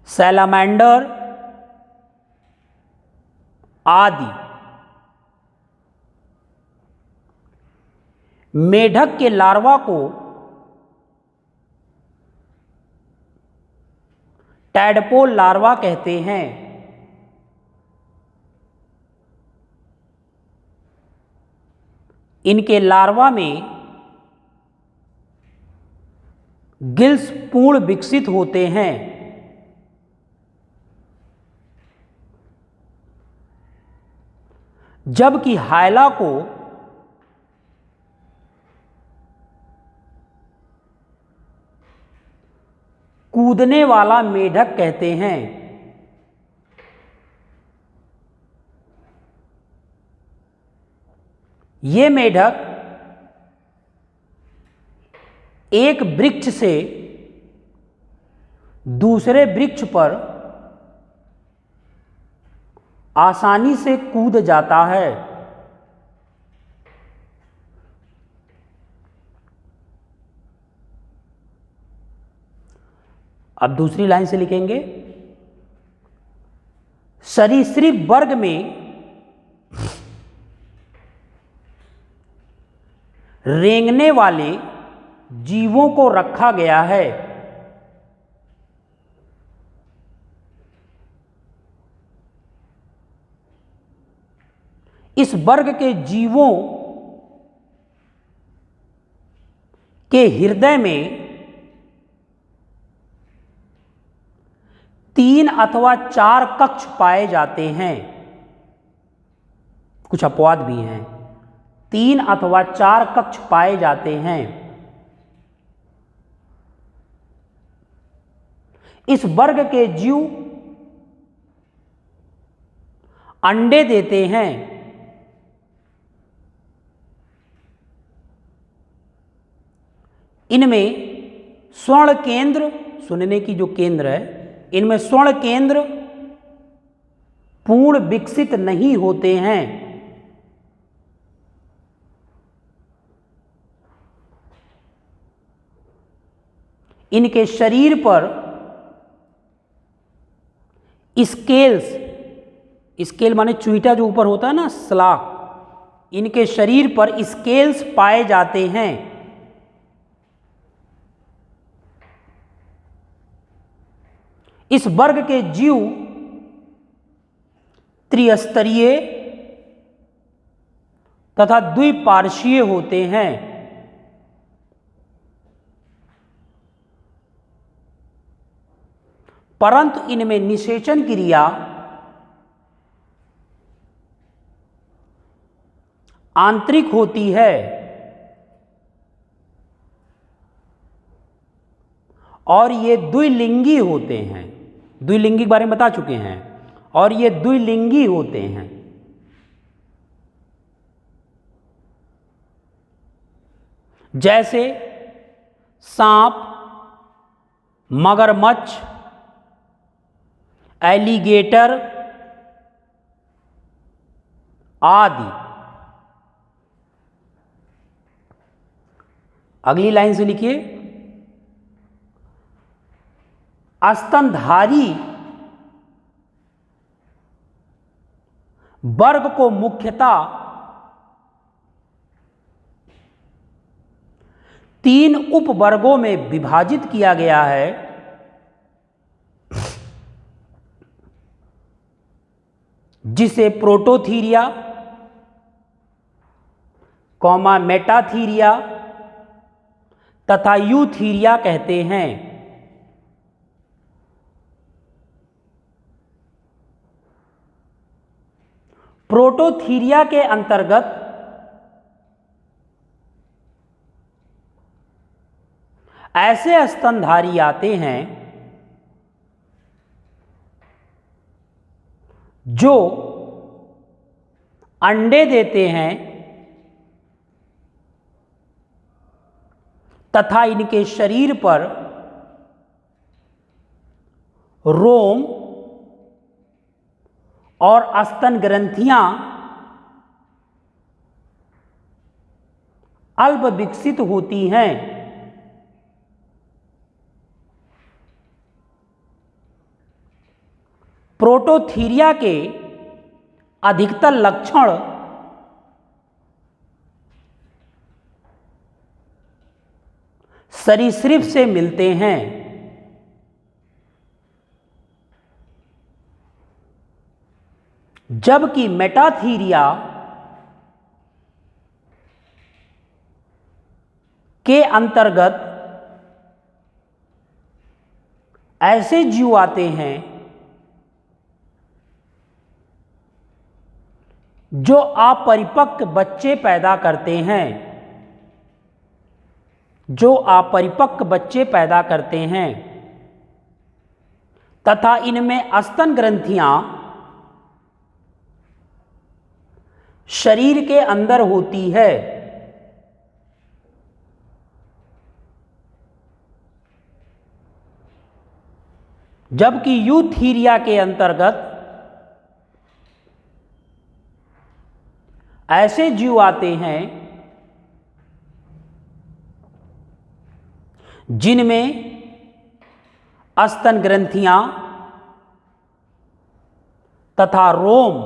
सैलामेंडर आदि। मेढक के लार्वा को टैडपोल लार्वा कहते हैं। इनके लार्वा में गिल्स पूर्ण विकसित होते हैं। जबकि हाइला को कूदने वाला मेढक कहते हैं। ये मेढक एक वृक्ष से दूसरे वृक्ष पर आसानी से कूद जाता है। अब दूसरी लाइन से लिखेंगे, सरीसृप वर्ग में रेंगने वाले जीवों को रखा गया है। इस वर्ग के जीवों के हृदय में 3 अथवा 4 कक्ष पाए जाते हैं। कुछ अपवाद भी हैं। 3 अथवा 4 कक्ष पाए जाते हैं। इस वर्ग के जीव अंडे देते हैं। इनमें स्वर्ण केंद्र, सुनने की जो केंद्र है, इनमें स्वर्ण केंद्र पूर्ण विकसित नहीं होते हैं। इनके शरीर पर स्केल माने चुईटा जो ऊपर होता है ना, सलाख, इनके शरीर पर स्केल्स पाए जाते हैं। इस वर्ग के जीव त्रिस्तरीय तथा द्विपार्श्वीय होते हैं। परंतु इनमें निषेचन क्रिया आंतरिक होती है और ये द्विलिंगी होते हैं। द्विलिंगी के बारे में बता चुके हैं, और ये द्विलिंगी होते हैं। जैसे सांप, मगरमच्छ, एलिगेटर आदि। अगली लाइन से लिखिए, स्तनधारी वर्ग को मुख्यतः 3 उपवर्गों में विभाजित किया गया है। जिसे प्रोटोथीरिया, मेटाथीरिया तथा यूथीरिया कहते हैं। प्रोटोथीरिया के अंतर्गत ऐसे स्तनधारी आते हैं जो अंडे देते हैं तथा इनके शरीर पर रोम और स्तन ग्रंथियां अल्प विकसित होती हैं। प्रोटोथीरिया के अधिकतर लक्षण सरीसृप से मिलते हैं। जबकि मेटाथीरिया के अंतर्गत ऐसे जीव आते हैं जो अपरिपक्व बच्चे पैदा करते हैं, तथा इनमें स्तन ग्रंथियां शरीर के अंदर होती है। जबकि यूथीरिया के अंतर्गत ऐसे जीव आते हैं जिनमें स्तन ग्रंथियां तथा रोम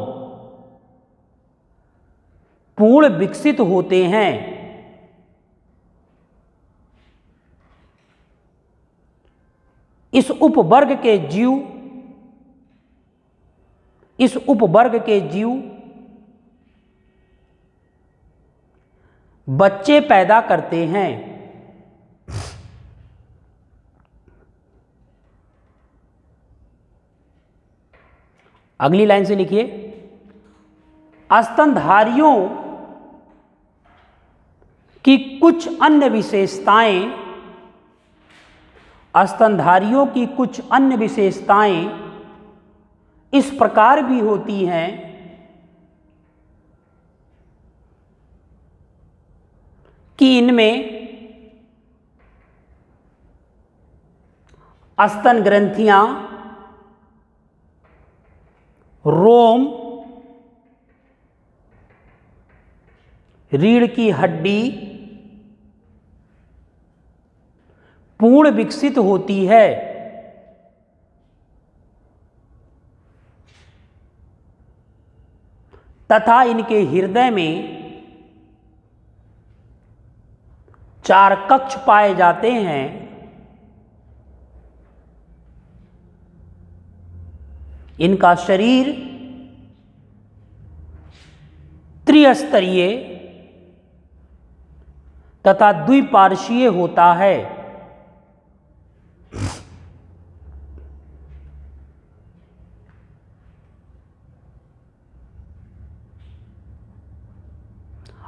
पूर्ण विकसित होते हैं। इस उपवर्ग के जीव बच्चे पैदा करते हैं। अगली लाइन से लिखिए, स्तनधारियों की कुछ अन्य विशेषताएं इस प्रकार भी होती हैं कि इनमें स्तन ग्रंथियां, रोम, रीढ़ की हड्डी पूर्ण विकसित होती है। तथा इनके हृदय में 4 कक्ष पाए जाते हैं। इनका शरीर त्रिस्तरीय तथा द्विपार्श्वीय होता है।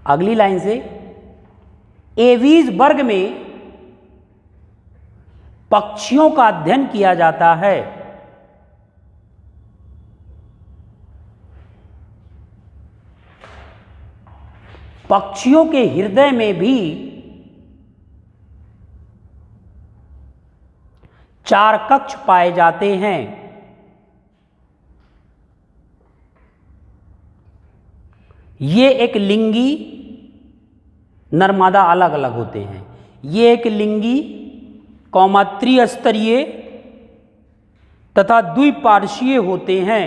अगली लाइन से, एवीज वर्ग में पक्षियों का अध्ययन किया जाता है। पक्षियों के हृदय में भी 4 कक्ष पाए जाते हैं। ये एक लिंगी नर्मदा अलग अलग होते हैं। ये एक लिंगी कौमा त्रिस्तरीय तथा द्विपार्श्वीय होते हैं।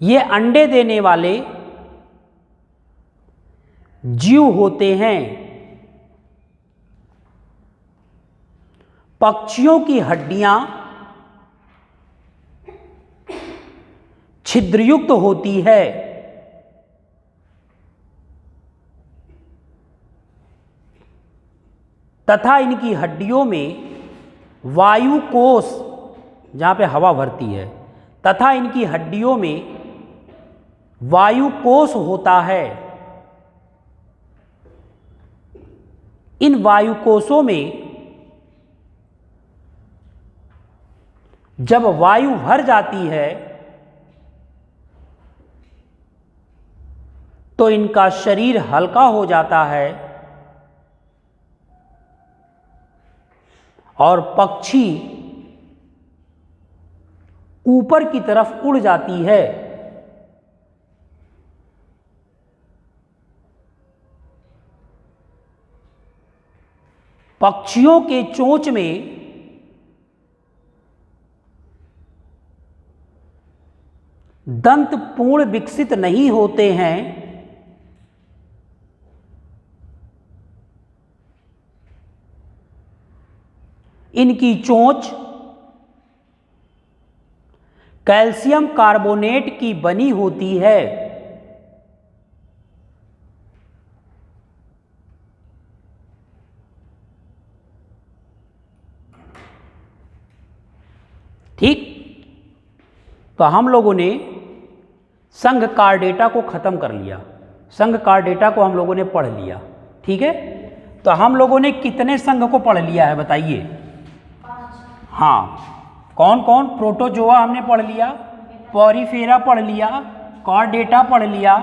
ये अंडे देने वाले जीव होते हैं। पक्षियों की हड्डियां छिद्रयुक्त होती है। तथा इनकी हड्डियों में वायु कोश, जहां पे हवा भरती है, तथा इनकी हड्डियों में वायु कोश होता है। इन वायु कोशों में जब वायु भर जाती है तो इनका शरीर हल्का हो जाता है और पक्षी ऊपर की तरफ उड़ जाती है। पक्षियों के चोंच में दंत पूर्ण विकसित नहीं होते हैं। इनकी चोंच कैल्शियम कार्बोनेट की बनी होती है। ठीक, तो हम लोगों ने संघ कार्डेटा को खत्म कर लिया। संघ कार्डेटा को हम लोगों ने पढ़ लिया। ठीक है, तो हम लोगों ने कितने संघ को पढ़ लिया है बताइए? 5। हाँ, कौन कौन? प्रोटोजोआ हमने पढ़ लिया, पॉरीफेरा पढ़ लिया, कार्डेटा पढ़ लिया,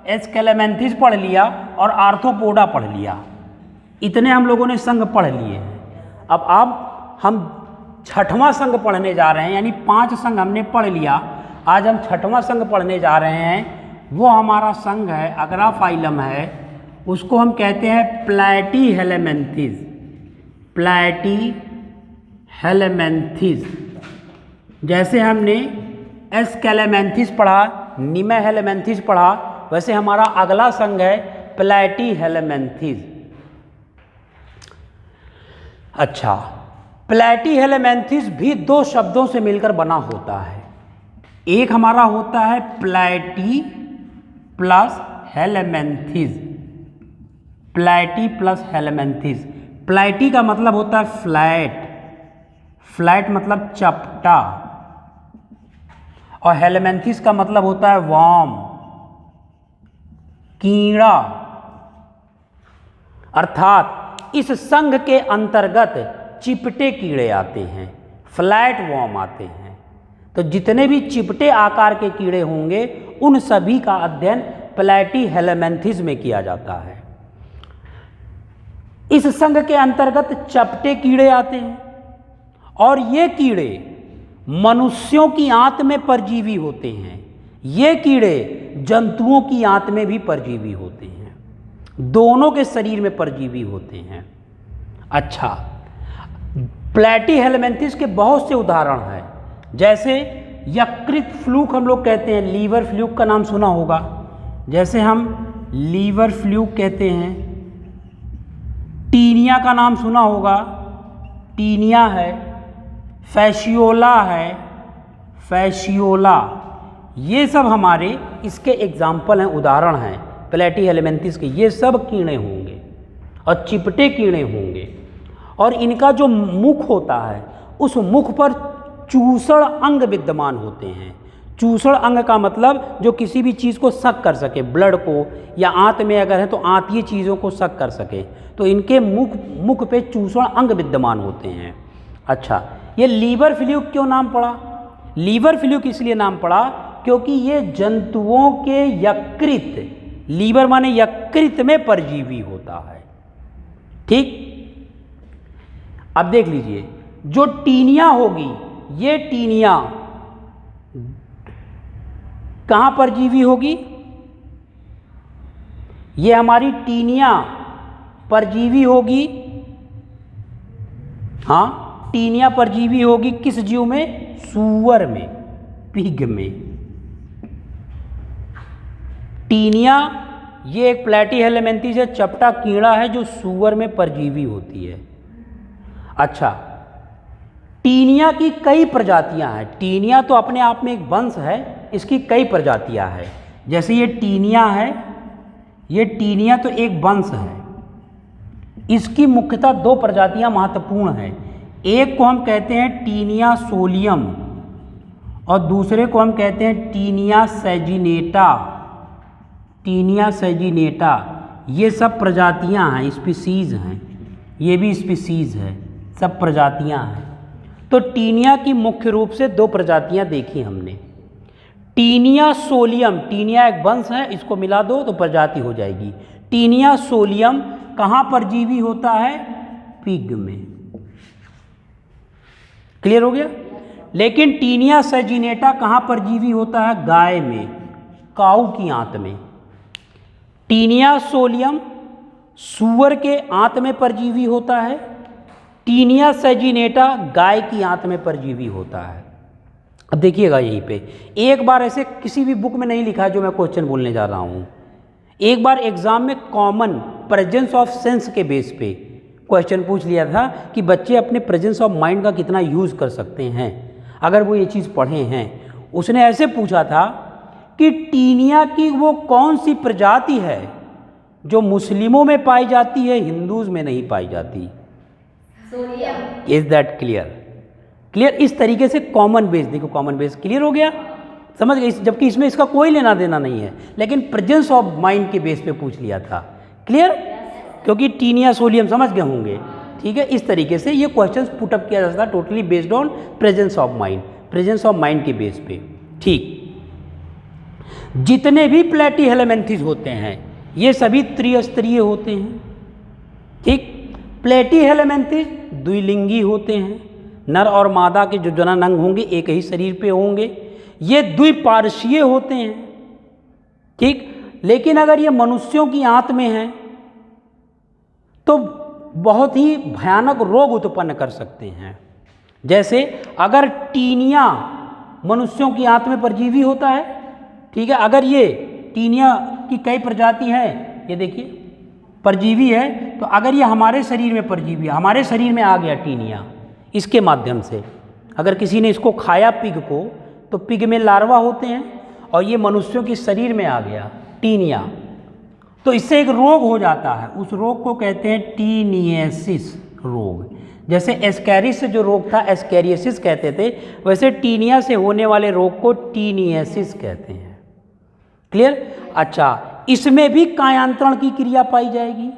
एस्केलेमेंथिस पढ़ लिया और आर्थ्रोपोडा पढ़ लिया। इतने हम लोगों ने संघ पढ़ लिए हैं। अब हम 6वां संघ पढ़ने जा रहे हैं, यानी 5 संघ हमने पढ़ लिया। आज हम 6वां संघ पढ़ने जा रहे हैं। वो हमारा संघ है, अगला फाइलम है, उसको हम कहते हैं प्लैटीहेलमिन्थेस। प्लैटीहेलमिन्थेस। जैसे हमने एस्केलेमेंथिस पढ़ा, नीमेहेलमिन्थेस पढ़ा, वैसे हमारा अगला संघ है प्लैटीहेलमिन्थेस। अच्छा, प्लैटीहेलमिन्थेस भी 2 शब्दों से मिलकर बना होता है। एक हमारा होता है platyhelminthes. Platyhelminthes. Platy का मतलब होता है फ्लैट, फ्लैट मतलब चपटा, और हेलमिन्थेस का मतलब होता है वर्म, कीड़ा। अर्थात इस संघ के अंतर्गत चिपटे कीड़े आते हैं, फ्लैट वर्म आते हैं। तो जितने भी चिपटे आकार के कीड़े होंगे उन सभी का अध्ययन प्लैटीहेलमिन्थेस में किया जाता है। इस संघ के अंतर्गत चपटे कीड़े आते हैं और ये कीड़े मनुष्यों की आंत में परजीवी होते हैं। ये कीड़े जंतुओं की आंत में भी परजीवी होते हैं, दोनों के शरीर में परजीवी होते हैं। अच्छा, प्लैटीहेलमिन्थेस के बहुत से उदाहरण हैं, जैसे यकृत फ्लूक हम लोग कहते हैं, लीवर फ्लूक का नाम सुना होगा। जैसे हम लीवर फ्लूक कहते हैं। टीनिया का नाम सुना होगा, टीनिया है। फैशियोला है, फैशियोला। ये सब हमारे इसके एग्जाम्पल हैं, उदाहरण हैं प्लेटीहेलमिन्थेस के। ये सब कीड़े होंगे और चिपटे कीड़े होंगे, और इनका जो मुख होता है उस मुख पर चूसड़ अंग विद्यमान होते हैं। चूसड़ अंग का मतलब जो किसी भी चीज़ को सक कर सके, ब्लड को, या आंत में अगर है तो आंतीय चीज़ों को सक कर सके, तो इनके मुख पे चूसड़ अंग विद्यमान होते हैं। अच्छा, ये लीवर फ्लूक क्यों नाम पड़ा? लीवर फ्लूक इसलिए नाम पड़ा क्योंकि ये जंतुओं के यकृत, लीवर माने यकृत में परजीवी होता है। ठीक, अब देख लीजिए, जो टीनिया होगी, ये टीनिया कहाँ परजीवी होगी? ये हमारी टीनिया परजीवी होगी। हाँ, टीनिया परजीवी होगी किस जीव में? सूअर में, पिग में। टीनिया ये एक प्लेटीहेलमिन्थेस है, चपटा कीड़ा है जो सूअर में परजीवी होती है। अच्छा, टीनिया की कई प्रजातियां हैं। टीनिया तो अपने आप में एक वंश है, इसकी कई प्रजातियां हैं। जैसे ये टीनिया है, ये टीनिया तो एक वंश है। इसकी मुख्यतः दो प्रजातियां महत्वपूर्ण हैं। एक को हम कहते हैं टीनिया सोलियम और दूसरे को हम कहते हैं टीनिया सैजिनेटा। टीनिया सैजिनेटा, ये सब प्रजातियां हैं, स्पीसीज हैं। ये भी स्पीसीज है, सब प्रजातियां हैं। तो टीनिया की मुख्य रूप से दो प्रजातियां देखी हमने। टीनिया सोलियम, टीनिया एक वंश है, इसको मिला दो तो प्रजाति हो जाएगी। टीनिया सोलियम कहाँ परजीवी होता है? पिग में। क्लियर हो गया? लेकिन टीनिया सैजिनेटा कहाँ परजीवी होता है? गाय में, काऊ की आंत में। टीनिया सोलियम सूअर के आंत में परजीवी होता है। टीनिया सैजिनेटा गाय की आंत में परजीवी होता है। अब देखिएगा यहीं पे, एक बार ऐसे किसी भी बुक में नहीं लिखा है जो मैं क्वेश्चन बोलने जा रहा हूँ। एक बार एग्जाम में कॉमन प्रेजेंस ऑफ सेंस के बेस पे क्वेश्चन पूछ लिया था कि बच्चे अपने प्रेजेंस ऑफ माइंड का कितना यूज़ कर सकते हैं अगर वो ये चीज़ पढ़े हैं। उसने ऐसे पूछा था कि टीनिया की वो कौन सी प्रजाति है जो मुस्लिमों में पाई जाती है, हिंदूज में नहीं पाई जाती। Is that clear? क्लियर? इस तरीके से कॉमन बेस, देखो कॉमन बेस क्लियर हो गया, समझ गए? जबकि इसमें इसका कोई लेना देना नहीं है, लेकिन प्रेजेंस ऑफ माइंड के बेस पे पूछ लिया था। क्लियर? क्योंकि टीनिया सोलियम समझ गए होंगे। ठीक है, इस तरीके से ये क्वेश्चन पुटअप किया जा सकता है, totally based on presence of mind, presence of mind के बेस पे। ठीक, जितने भी प्लेटीहेलमिन्थेस होते हैं ये सभी त्रिस्तरीय होते हैं। ठीक, प्लेटीहेलमिन्थेस द्विलिंगी होते हैं, नर और मादा के जो जनन अंग होंगे एक ही शरीर पे होंगे। ये द्विपार्श्वीय होते हैं। ठीक, लेकिन अगर ये मनुष्यों की आंत में है तो बहुत ही भयानक रोग उत्पन्न कर सकते हैं। जैसे अगर टीनिया मनुष्यों की आंत में परजीवी होता है, ठीक है, अगर ये टीनिया की कई प्रजाति है, ये देखिए परजीवी है, तो अगर ये हमारे शरीर में परजीवी है, हमारे शरीर में आ गया टीनिया, इसके माध्यम से अगर किसी ने इसको खाया पिग को, तो पिग में लार्वा होते हैं और ये मनुष्यों के शरीर में आ गया टीनिया, तो इससे एक रोग हो जाता है। उस रोग को कहते हैं टीनियसिस रोग। जैसे एस्कैरिस से जो रोग था एस्कैरियोसिस कहते थे, वैसे टीनिया से होने वाले रोग को टीनियसिस कहते हैं। क्लियर? अच्छा, इसमें भी कायांतरण की क्रिया पाई जाएगी।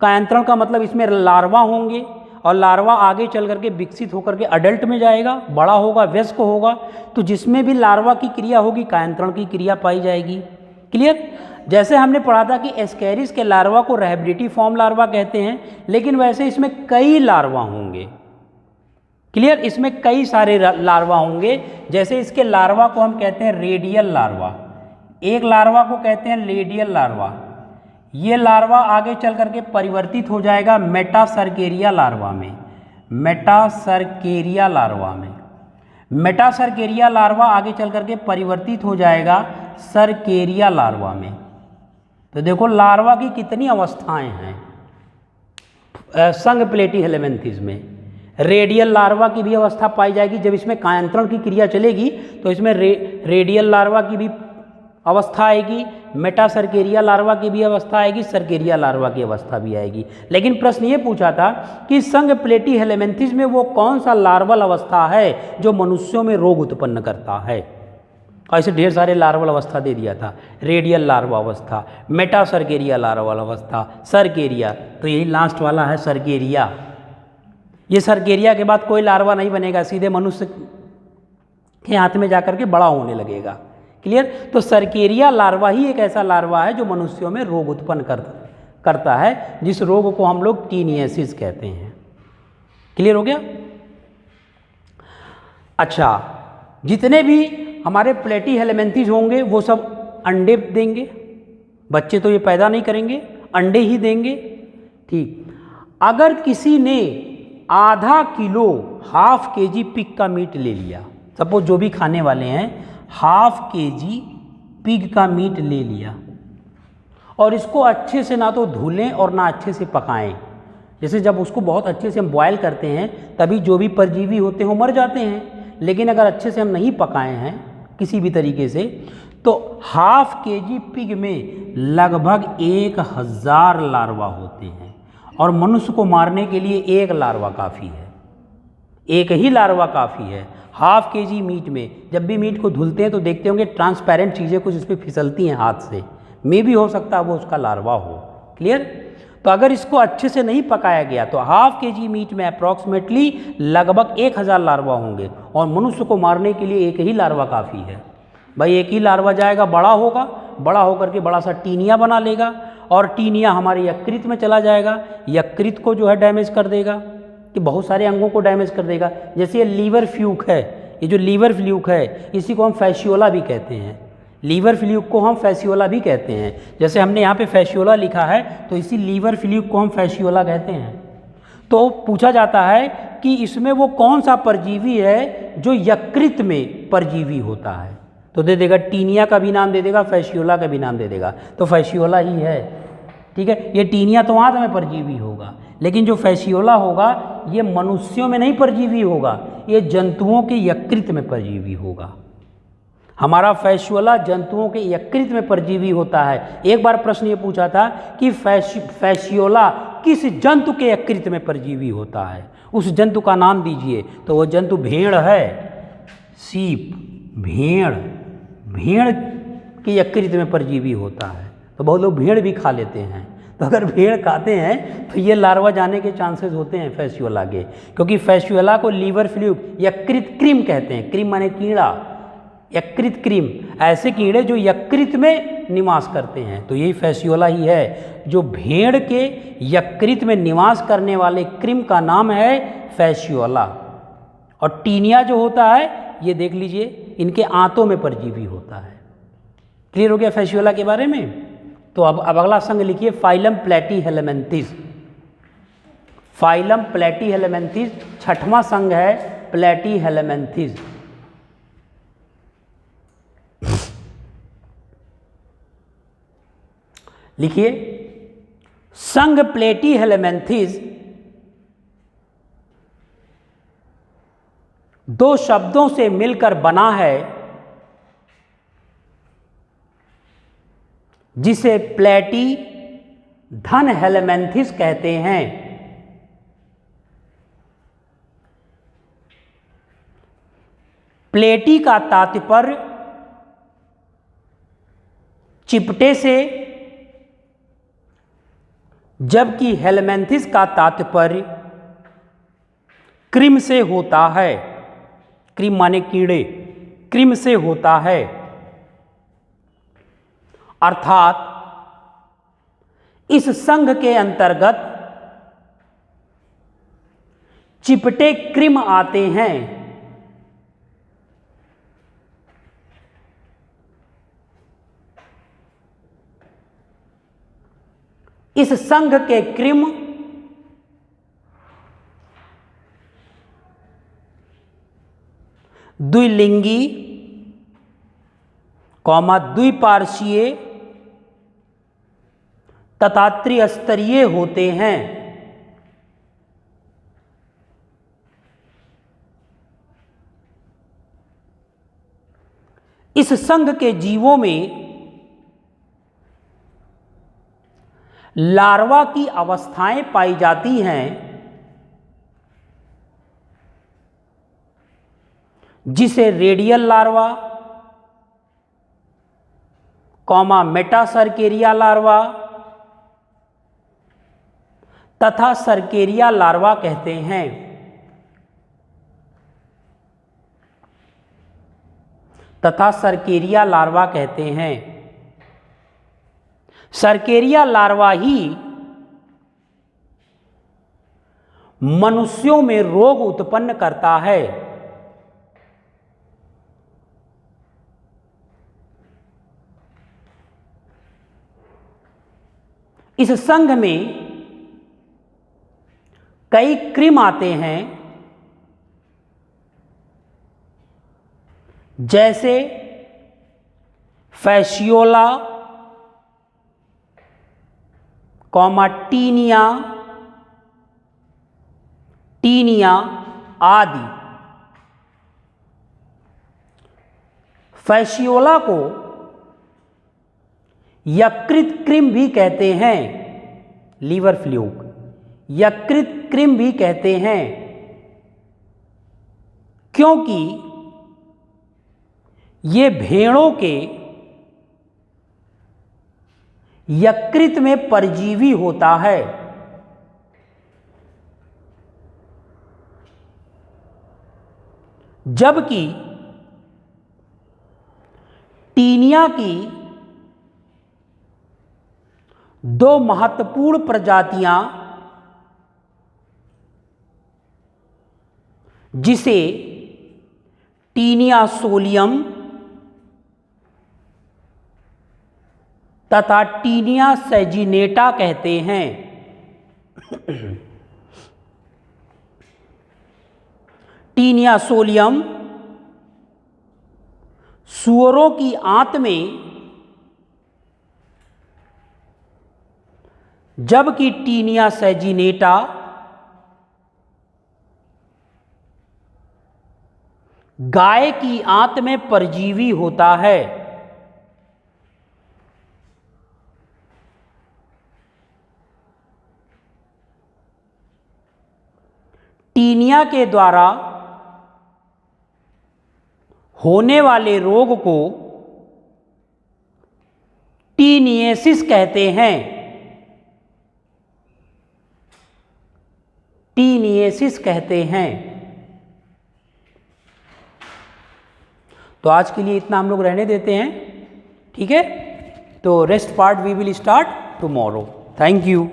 कायांतरण का मतलब इसमें लार्वा होंगे और लार्वा आगे चल करके विकसित होकर के अडल्ट में जाएगा, बड़ा होगा, वयस्क होगा, तो जिसमें भी लार्वा की क्रिया होगी कायांतरण की क्रिया पाई जाएगी। क्लियर? जैसे हमने पढ़ा था कि एस्कैरिस के लार्वा को रैबिडिटी फॉर्म लार्वा कहते हैं, लेकिन वैसे इसमें कई लार्वा होंगे। क्लियर? इसमें कई सारे लार्वा होंगे। जैसे इसके लार्वा को हम कहते हैं रेडियल लार्वा, एक लार्वा को कहते हैं रेडियल लार्वा। ये लार्वा आगे चल करके परिवर्तित हो जाएगा मेटासर्केरिया लार्वा में, मेटासर्केरिया लार्वा में। मेटासर्केरिया लार्वा आगे चल करके परिवर्तित हो जाएगा सर्केरिया लार्वा में। तो देखो लार्वा की कितनी अवस्थाएं हैं संघ प्लेटी हेलेमेंथिस में। रेडियल लार्वा की भी अवस्था पाई जाएगी, जब इसमें कायांतरण की क्रिया चलेगी तो इसमें रेडियल लार्वा की भी अवस्था आएगी, मेटासर्केरिया लार्वा की भी अवस्था आएगी, सर्केरिया लार्वा की अवस्था भी आएगी। लेकिन प्रश्न ये पूछा था कि संघ प्लेटी हेलेमेंथिस में वो कौन सा लार्वल अवस्था है जो मनुष्यों में रोग उत्पन्न करता है। ऐसे ढेर सारे लार्वल अवस्था दे दिया था, रेडियल लार्वा अवस्था, मेटासर्केरिया लार्वल अवस्था, सर्केरिया, तो यही लास्ट वाला है सर्केरिया। ये सर्केरिया के बाद कोई लार्वा नहीं बनेगा, सीधे मनुष्य के हाथ में जाकर के बड़ा होने लगेगा। क्लियर। तो सर्केरिया लार्वा ही एक ऐसा लार्वा है जो मनुष्यों में रोग उत्पन्न करता है, जिस रोग को हम लोग टीनियसिस कहते हैं। क्लियर हो गया। अच्छा, जितने भी हमारे प्लेटी हेलेमेंथिस होंगे वो सब अंडे देंगे, बच्चे तो ये पैदा नहीं करेंगे, अंडे ही देंगे। ठीक। अगर किसी ने आधा किलो हाफ केजी पिग का मीट ले लिया, सपोज जो भी खाने वाले हैं हाफ केजी पिग का मीट ले लिया, और इसको अच्छे से ना तो धुलें और ना अच्छे से पकाएं। जैसे जब उसको बहुत अच्छे से हम बॉयल करते हैं तभी जो भी परजीवी होते हैं वो मर जाते हैं, लेकिन अगर अच्छे से हम नहीं पकाए हैं किसी भी तरीके से, तो हाफ केजी पिग में लगभग 1000 लार्वा होते हैं, और मनुष्य को मारने के लिए एक लार्वा काफ़ी है, एक ही लार्वा काफ़ी है। हाफ केजी मीट में जब भी मीट को धुलते हैं तो देखते होंगे ट्रांसपेरेंट चीज़ें कुछ इस पर फिसलती हैं हाथ से, मे भी हो सकता है वो उसका लार्वा हो। क्लियर। तो अगर इसको अच्छे से नहीं पकाया गया तो हाफ केजी मीट में अप्रॉक्सीमेटली लगभग 1000 लार्वा होंगे, और मनुष्य को मारने के लिए एक ही लार्वा काफ़ी है। भाई एक ही लार्वा जाएगा, बड़ा होगा, बड़ा होकर के बड़ा सा टीनिया बना लेगा, और टीनिया हमारे यकृत में चला जाएगा, यकृत को जो है डैमेज कर देगा, कि बहुत सारे अंगों को डैमेज कर देगा। जैसे ये लीवर फ्लूक है, ये जो लीवर फ्लूक है इसी को हम फैसियोला भी कहते हैं, लीवर फ्लूक को हम फैसियोला भी कहते हैं। जैसे हमने यहाँ पे फैसियोला लिखा है तो इसी लीवर फ्लूक को हम फैसियोला कहते हैं। तो पूछा जाता है कि इसमें वो कौन सा परजीवी है जो यकृत में परजीवी होता है, तो दे देगा टीनिया का भी नाम दे देगा, फैसियोला का भी नाम दे देगा, तो फैसियोला ही है। ठीक है। ये टीनिया तो वहाँ में परजीवी होगा, लेकिन जो फैसियोला होगा ये मनुष्यों में नहीं परजीवी होगा, ये जंतुओं के यकृत में परजीवी होगा। हमारा फैसियोला जंतुओं के यकृत में परजीवी होता है। एक बार प्रश्न ये पूछा था कि फैसियोला किस जंतु के यकृत में परजीवी होता है, उस जंतु का नाम दीजिए, तो वो जंतु भेड़ है, सीप, भेड़, भेड़ के यकृत में परजीवी होता है। तो बहुत लोग भेड़ भी खा लेते हैं, तो अगर भेड़ खाते हैं तो ये लार्वा जाने के चांसेस होते हैं फैसियोला के, क्योंकि फैसियोला को लीवर फ्लूक यकृत क्रीम कहते हैं। क्रीम माने कीड़ा, यकृत क्रीम, ऐसे कीड़े जो यकृत में निवास करते हैं, तो यही फैसियोला ही है। जो भेड़ के यकृत में निवास करने वाले क्रीम का नाम है फैसियोला। और टीनिया जो होता है ये देख लीजिए इनके आंतों में परजीवी होता है। क्लियर हो गया फैसियोला के बारे में। तो अब अगला संघ लिखिए फाइलम प्लेटी हेलेमेंथिस। फाइलम प्लेटी हेलेमेंथिस छठवां संघ है प्लेटी हेलेमेंथिस। लिखिए संघ प्लेटी हेलेमेंथिस दो शब्दों से मिलकर बना है, जिसे प्लेटी धन हेलेमेंथिस कहते हैं। प्लेटी का तात्पर्य चिपटे से, जबकि हेलेमेंथिस का तात्पर्य क्रिम से होता है। क्रिम माने कीड़े, क्रिम से होता है, अर्थात इस संघ के अंतर्गत चिपटे क्रिम आते हैं। इस संघ के क्रिम द्विलिंगी, कॉमा द्विपार्श्वीय तथा त्रिस्तरीय होते हैं। इस संघ के जीवों में लार्वा की अवस्थाएं पाई जाती हैं, जिसे radial larva, comma metacercaria larva तथा सर्केरिया लार्वा कहते हैं। सर्केरिया लार्वा कहते हैं। सर्केरिया लार्वा ही मनुष्यों में रोग उत्पन्न करता है। इस संघ में कई कृमि आते हैं, जैसे फैसियोला, कॉमा टीनिया आदि। फैसियोला को यकृत कृमि भी कहते हैं, लीवर फ्लूक, यकृत कृमि भी कहते हैं, क्योंकि ये भेड़ों के यकृत में परजीवी होता है। जबकि टीनिया की दो महत्वपूर्ण प्रजातियां, जिसे टीनिया सोलियम तथा टीनिया सैजिनेटा कहते हैं। टीनिया सोलियम सूअरों की आंत में, जबकि टीनिया सैजिनेटा गाय की आंत में परजीवी होता है। टीनिया के द्वारा होने वाले रोग को टीनिएसिस कहते हैं। टीनिएसिस कहते हैं। तो आज के लिए इतना हम लोग रहने देते हैं, ठीक है। तो rest part we will start tomorrow. Thank you.